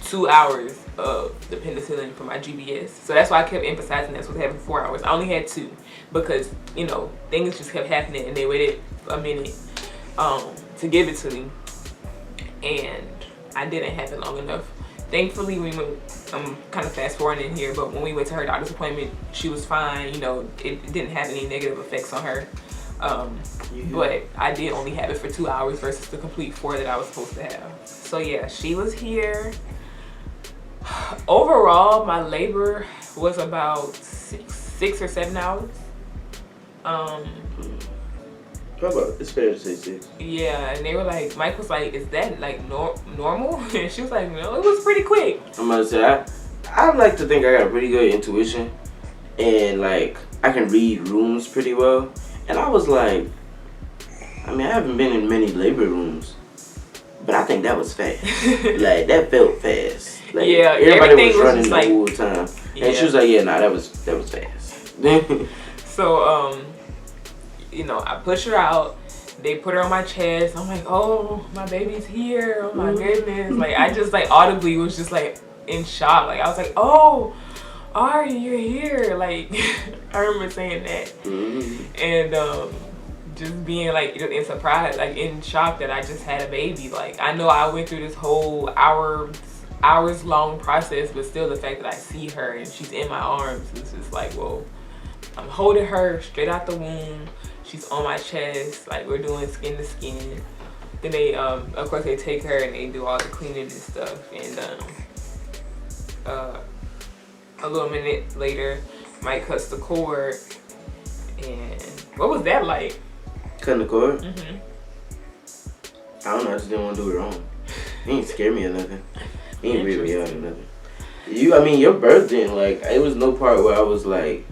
2 hours of the penicillin for my GBS. So that's why I kept emphasizing that's what having 4 hours. I only had 2 because, you know, things just kept happening and they waited a minute to give it to me. And I didn't have it long enough. Thankfully, we went, I'm kind of fast forwarding in here, but when we went to her doctor's appointment, she was fine. You know, it didn't have any negative effects on her. But I did only have it for 2 hours versus the complete 4 that I was supposed to have. So yeah, she was here. Overall, my labor was about 6 or 7 hours. It's fair to say 6. Yeah, and they were like, Mike was like, is that like normal? And she was like, no, it was pretty quick. I'm about to say, I like to think I got pretty good intuition, and like I can read rooms pretty well. And I was like, I mean, I haven't been in many labor rooms, but I think that was fast. Like that felt fast. Like, yeah, everybody was running like, the whole time, and she was like, yeah, nah, that was fast. So you know, I push her out. They put her on my chest. I'm like, oh, my baby's here. Oh my goodness. Like I just like audibly was just like in shock. Like I was like, oh, Ari, you're here. Like I remember saying that. And just being like in surprise, like in shock that I just had a baby. Like I know I went through this whole hours long process, but still the fact that I see her and she's in my arms, it's just like, whoa. I'm holding her straight out the womb. She's on my chest, like we're doing skin to skin. Then they, of course, they take her and they do all the cleaning and stuff. And a little minute later, Mike cuts the cord. And what was that like? Cutting the cord? I don't know. I just didn't want to do it wrong. He ain't scare me or nothing. He ain't weird me out or nothing. I mean, your birth didn't like. It was no part where I was like.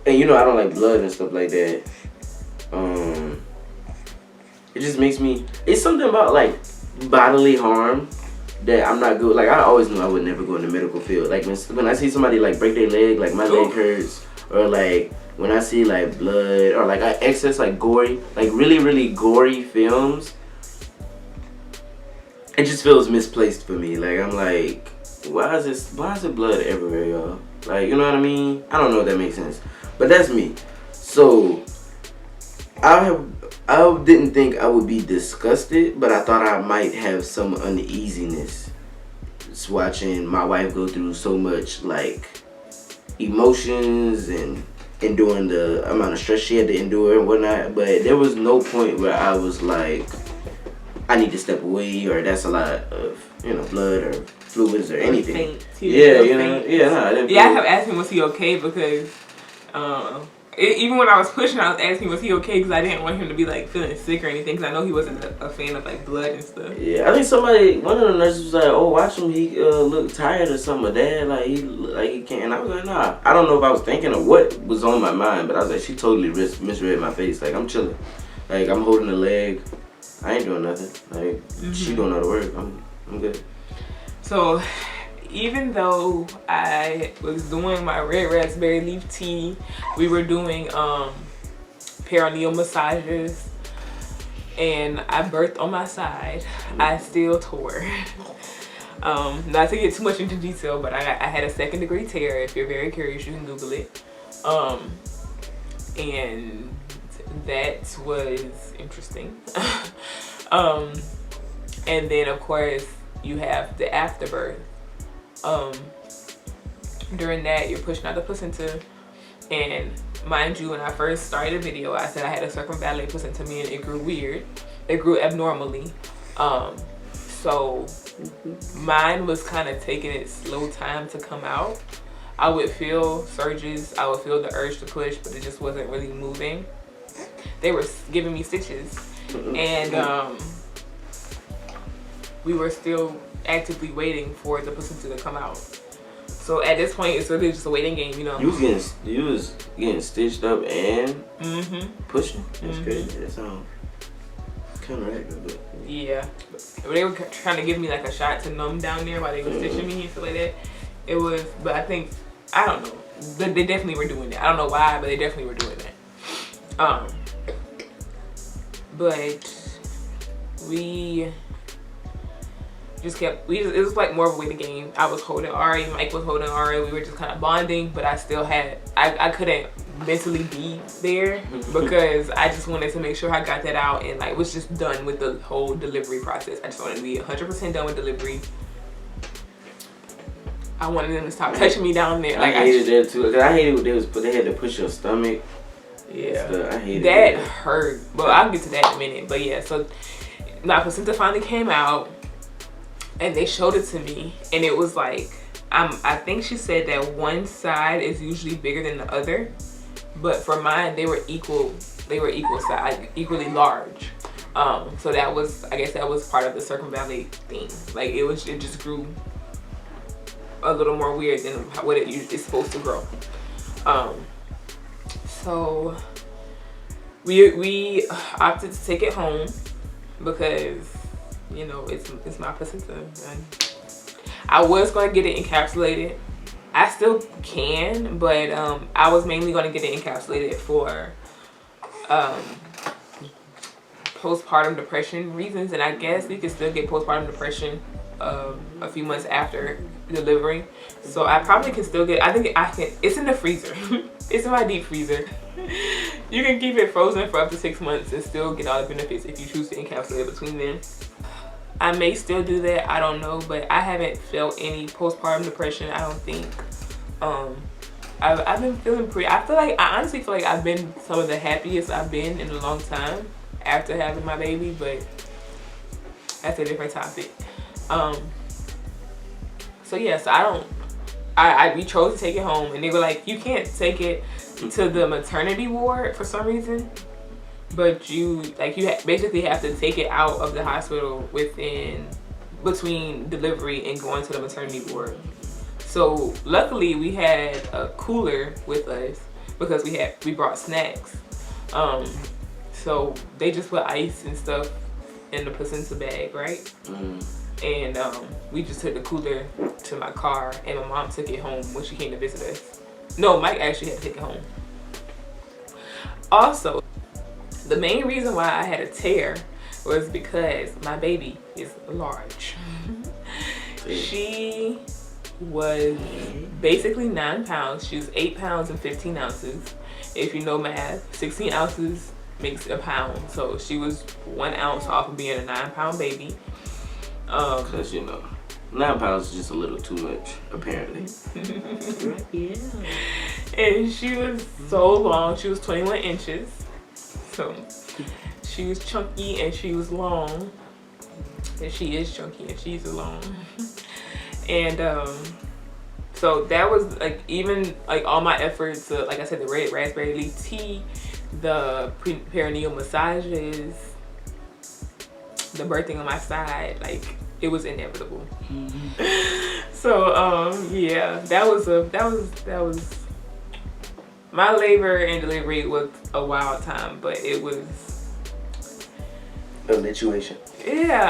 And you know I don't like blood and stuff like that. It just makes me. It's something about like bodily harm that I'm not good. Like I always knew I would never go in the medical field. Like when I see somebody like break their leg, like my leg hurts, or like when I see like blood or like I access like gory, like really gory films. It just feels misplaced for me. Like I'm like, why is it blood everywhere, y'all? Like you know what I mean? I don't know if that makes sense. But that's me. So I didn't think I would be disgusted, but I thought I might have some uneasiness just watching my wife go through so much like emotions and enduring the amount of stress she had to endure and whatnot. But there was no point where I was like, I need to step away, or that's a lot of blood or fluids or anything. Yeah, I didn't. Yeah, I have asked him was he okay because. Even when I was pushing, I was asking was he okay because I didn't want him to be like feeling sick or anything because I know he wasn't a fan of like blood and stuff. Yeah, I think one of the nurses was like, "Oh, watch him. He look tired or something. Dad, like he can't." And I was like, "Nah." I don't know if I was thinking of what was on my mind, but I was like, she totally misread my face. Like I'm chilling, like I'm holding the leg. I ain't doing nothing. Like she doing all the work. I'm good. So. Even though I was doing my red raspberry leaf tea, we were doing perineal massages, and I birthed on my side, I still tore. Not to get too much into detail, but I had a 2nd-degree tear. If you're very curious, you can Google it. And that was interesting. And then, of course, you have the afterbirth. During that, you're pushing out the placenta, and mind you, when I first started the video, I said I had a circumvallate placenta, and it grew weird. It grew abnormally. So mine was kind of taking its slow time to come out. I would feel surges, I would feel the urge to push, but it just wasn't really moving. They were giving me stitches, and we were still actively waiting for the placenta to come out. So at this point, it's really just a waiting game, you know. You was getting stitched up and pushing. That's crazy. That sounds kind of right, but yeah. But they were trying to give me like a shot to numb down there while they were stitching me and stuff like that. It was, but I think, I don't know. They definitely were doing that. I don't know why, but they definitely were doing that. But we just kept, it was like more of a waiting game. I was holding Ari, Mike was holding Ari. We were just kind of bonding, but I still had, I couldn't mentally be there because I just wanted to make sure I got that out and like was just done with the whole delivery process. I just wanted to be 100% done with delivery. I wanted them to stop touching me down there. Like, I hated that too. Cause I hated what they had to push your stomach. Yeah, so I hated that. Hurt. Well, I'll get to that in a minute. But yeah, so my placenta finally came out, and they showed it to me, and it was like, I think she said that one side is usually bigger than the other, but for mine they were equal. They were equal size, like equally large. So that was, I guess that was part of the circumvallate thing. Like it just grew a little more weird than what it usually is supposed to grow. So we opted to take it home because, you know, it's my placenta. And I was going to get it encapsulated. I still can, but I was mainly going to get it encapsulated for postpartum depression reasons, and I guess you can still get postpartum depression a few months after delivering. So I probably can still get, I think I can, it's in the freezer. It's in my deep freezer. You can keep it frozen for up to 6 months and still get all the benefits if you choose to encapsulate it between then. I may still do that, I don't know, but I haven't felt any postpartum depression, I don't think. I've been feeling I honestly feel like I've been some of the happiest I've been in a long time after having my baby, but that's a different topic. So yeah, so we chose to take it home, and they were like, you can't take it to the maternity ward for some reason, but you basically have to take it out of the hospital between delivery and going to the maternity ward. So luckily we had a cooler with us because we brought snacks. So they just put ice and stuff in the placenta bag, right? And we just took the cooler to my car, and my mom took it home when she came to visit us. No, Mike actually had to take it home. Also, the main reason why I had a tear was because my baby is large. She was basically 9 pounds. She was 8 pounds and 15 ounces. If you know math, 16 ounces makes a pound. So she was 1 ounce off of being a 9-pound baby. Cause you know, 9 pounds is just a little too much, apparently. Yeah. And she was so long. She was 21 inches. So she was chunky and she was long. And she is chunky and she's long. And so that was like, even like all my efforts, like I said, the red raspberry leaf tea, the perineal massages, the birthing on my side, like it was inevitable. So yeah, that was my labor and delivery was a wild time, but it was a situation. Yeah,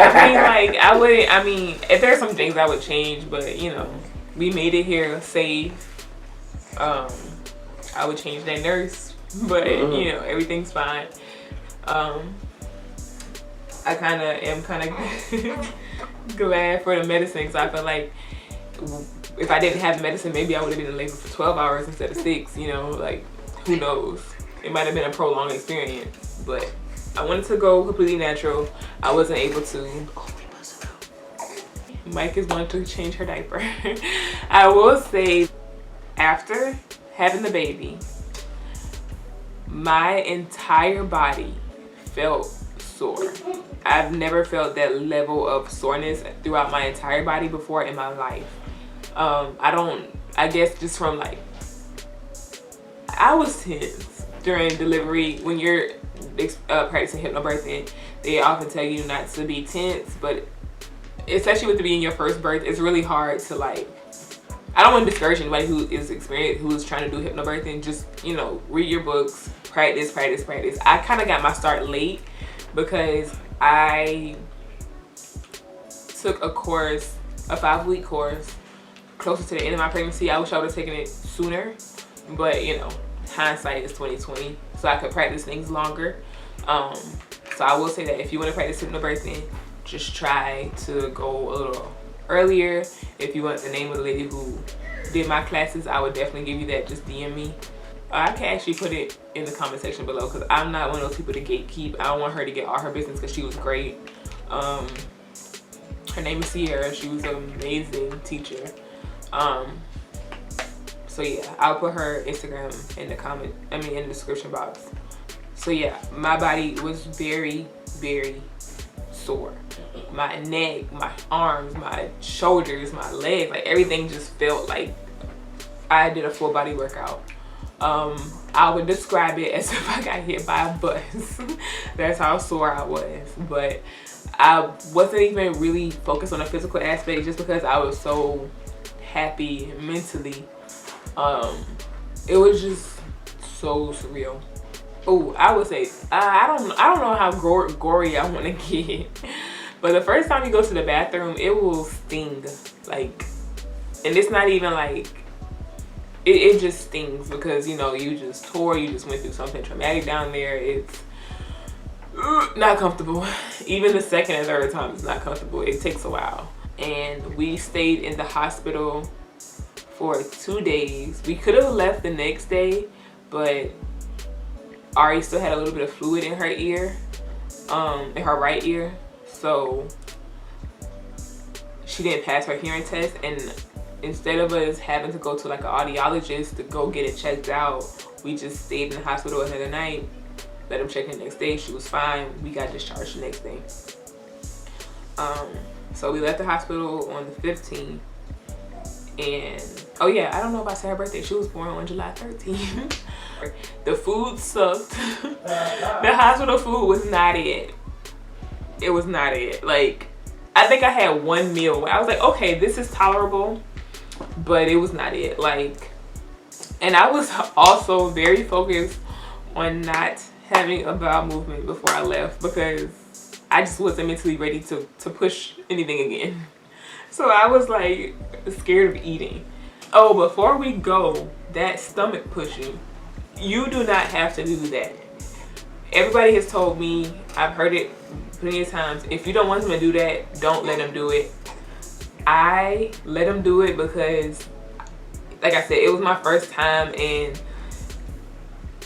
I mean, if there's some things I would change, but you know, we made it here safe. I would change that nurse, but you know, everything's fine. I am kind of glad for the medicine, because I feel like if I didn't have the medicine, maybe I would have been in labor for 12 hours instead of 6, you know, like who knows? It might have been a prolonged experience, but I wanted to go completely natural. I wasn't able to. Mike is wanting to change her diaper. I will say, after having the baby, my entire body felt sore. I've never felt that level of soreness throughout my entire body before in my life. I guess just from like, I was tense during delivery. When you're practicing hypnobirthing, they often tell you not to be tense, but especially with it being your first birth, it's really hard to like, I don't want to discourage anybody who is experienced, who is trying to do hypnobirthing. Just, you know, read your books, practice. I kind of got my start late because I took a course, a 5-week course, closer to the end of my pregnancy. I wish I would have taken it sooner, but you know, hindsight is 20/20, so I could practice things longer. So I will say that if you want to practice hypnobirthing, just try to go a little earlier. If you want the name of the lady who did my classes, I would definitely give you that. Just DM me. I can actually put it in the comment section below because I'm not one of those people to gatekeep. I don't want her to get all her business because she was great. Her name is Sierra. She was an amazing teacher. So yeah, I'll put her Instagram in the description box. So yeah, my body was very, very sore. My neck, my arms, my shoulders, my legs, like everything just felt like I did a full body workout. I would describe it as if I got hit by a bus. That's how sore I was. But I wasn't even really focused on the physical aspect just because I was so happy mentally. It was just so surreal. Oh, I would say I don't know how gory I want to get, but the first time you go to the bathroom, it will sting, like, and it's not even like it just stings because, you know, you just went through something traumatic down there. It's not comfortable. Even the second and third time is not comfortable. It takes a while. And we stayed in the hospital for 2 days. We could have left the next day, but Ari still had a little bit of fluid in her ear, in her right ear, so she didn't pass her hearing test. And instead of us having to go to like an audiologist to go get it checked out, we just stayed in the hospital another night, let them check the next day. She was fine. We got discharged the next day. So we left the hospital on the 15th. And oh yeah, I don't know if I said her birthday. She was born on July 13th. The food sucked. The hospital food was not it. It was not it. Like, I think I had one meal where I was like, okay, this is tolerable, but it was not it. Like, and I was also very focused on not having a bowel movement before I left because I just wasn't mentally ready to push anything again. So I was like scared of eating. Oh, before we go, that stomach pushing, you do not have to do that. Everybody has told me, I've heard it plenty of times, if you don't want them to do that, don't let them do it. I let them do it because, like I said, it was my first time and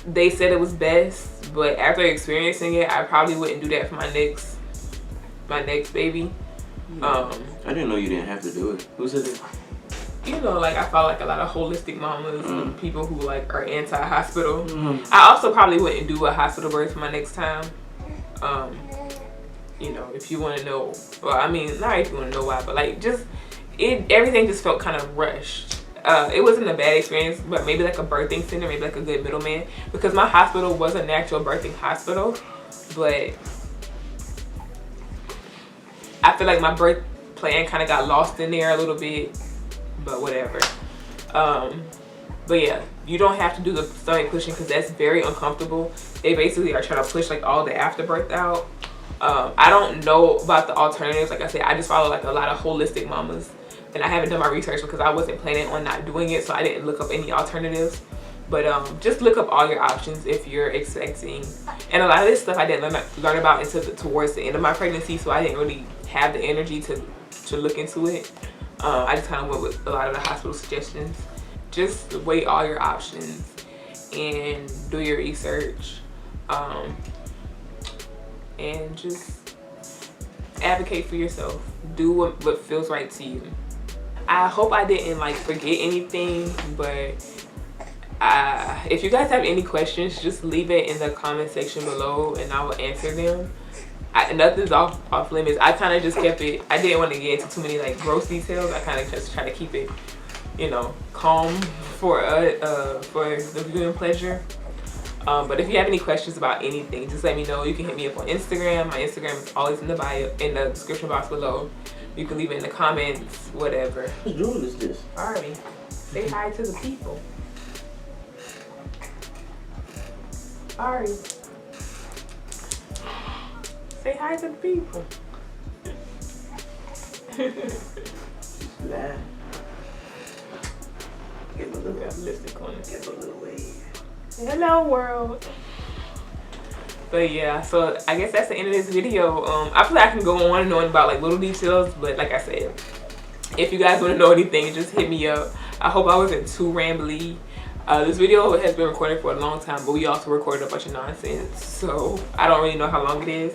they said it was best, but after experiencing it, I probably wouldn't do that for my next baby. I didn't know you didn't have to do it. Who said that? You know, like, I follow like a lot of holistic mamas and people who like are anti-hospital. I also probably wouldn't do a hospital birth for my next time. You know, if you want to know, well, I mean, not if you want to know why, but like, just everything just felt kind of rushed. It wasn't a bad experience, but maybe like a birthing center, maybe like a good middleman, because my hospital was a natural birthing hospital, but I feel like my birth plan kind of got lost in there a little bit, but whatever. But yeah, you don't have to do the stomach pushing because that's very uncomfortable. They basically are trying to push like all the afterbirth out. I don't know about the alternatives. Like I said, I just follow like a lot of holistic mamas, and I haven't done my research because I wasn't planning on not doing it, so I didn't look up any alternatives. But just look up all your options if you're expecting. And a lot of this stuff I didn't learn about until towards the end of my pregnancy, so I didn't really have the energy to look into it. I just kind of went with a lot of the hospital suggestions. Just weigh all your options and do your research. And just advocate for yourself. Do what feels right to you. I hope I didn't like forget anything, but if you guys have any questions, just leave it in the comment section below and I will answer them. Nothing's off limits. I kind of just kept it, I didn't want to get into too many like gross details. I kind of just try to keep it, you know, calm for the viewing pleasure. But if you have any questions about anything, just let me know. You can hit me up on Instagram. My Instagram is always in the bio, in the description box below. You can leave it in the comments, whatever. Whose drone is this? Alright. Say hi to the people. Alright. Say hi to the people. Laugh. Get a little Lipstick on it. Get a little wave. Hello world. But yeah, so I guess that's the end of this video. I feel like I can go on and on about like little details, but like I said, if you guys want to know anything, just hit me up. I hope I wasn't too rambly. This video has been recorded for a long time, but we also recorded a bunch of nonsense, so I don't really know how long it is.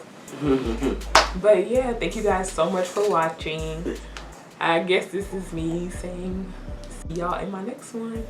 But yeah, thank you guys so much for watching. I guess this is me saying see y'all in my next one.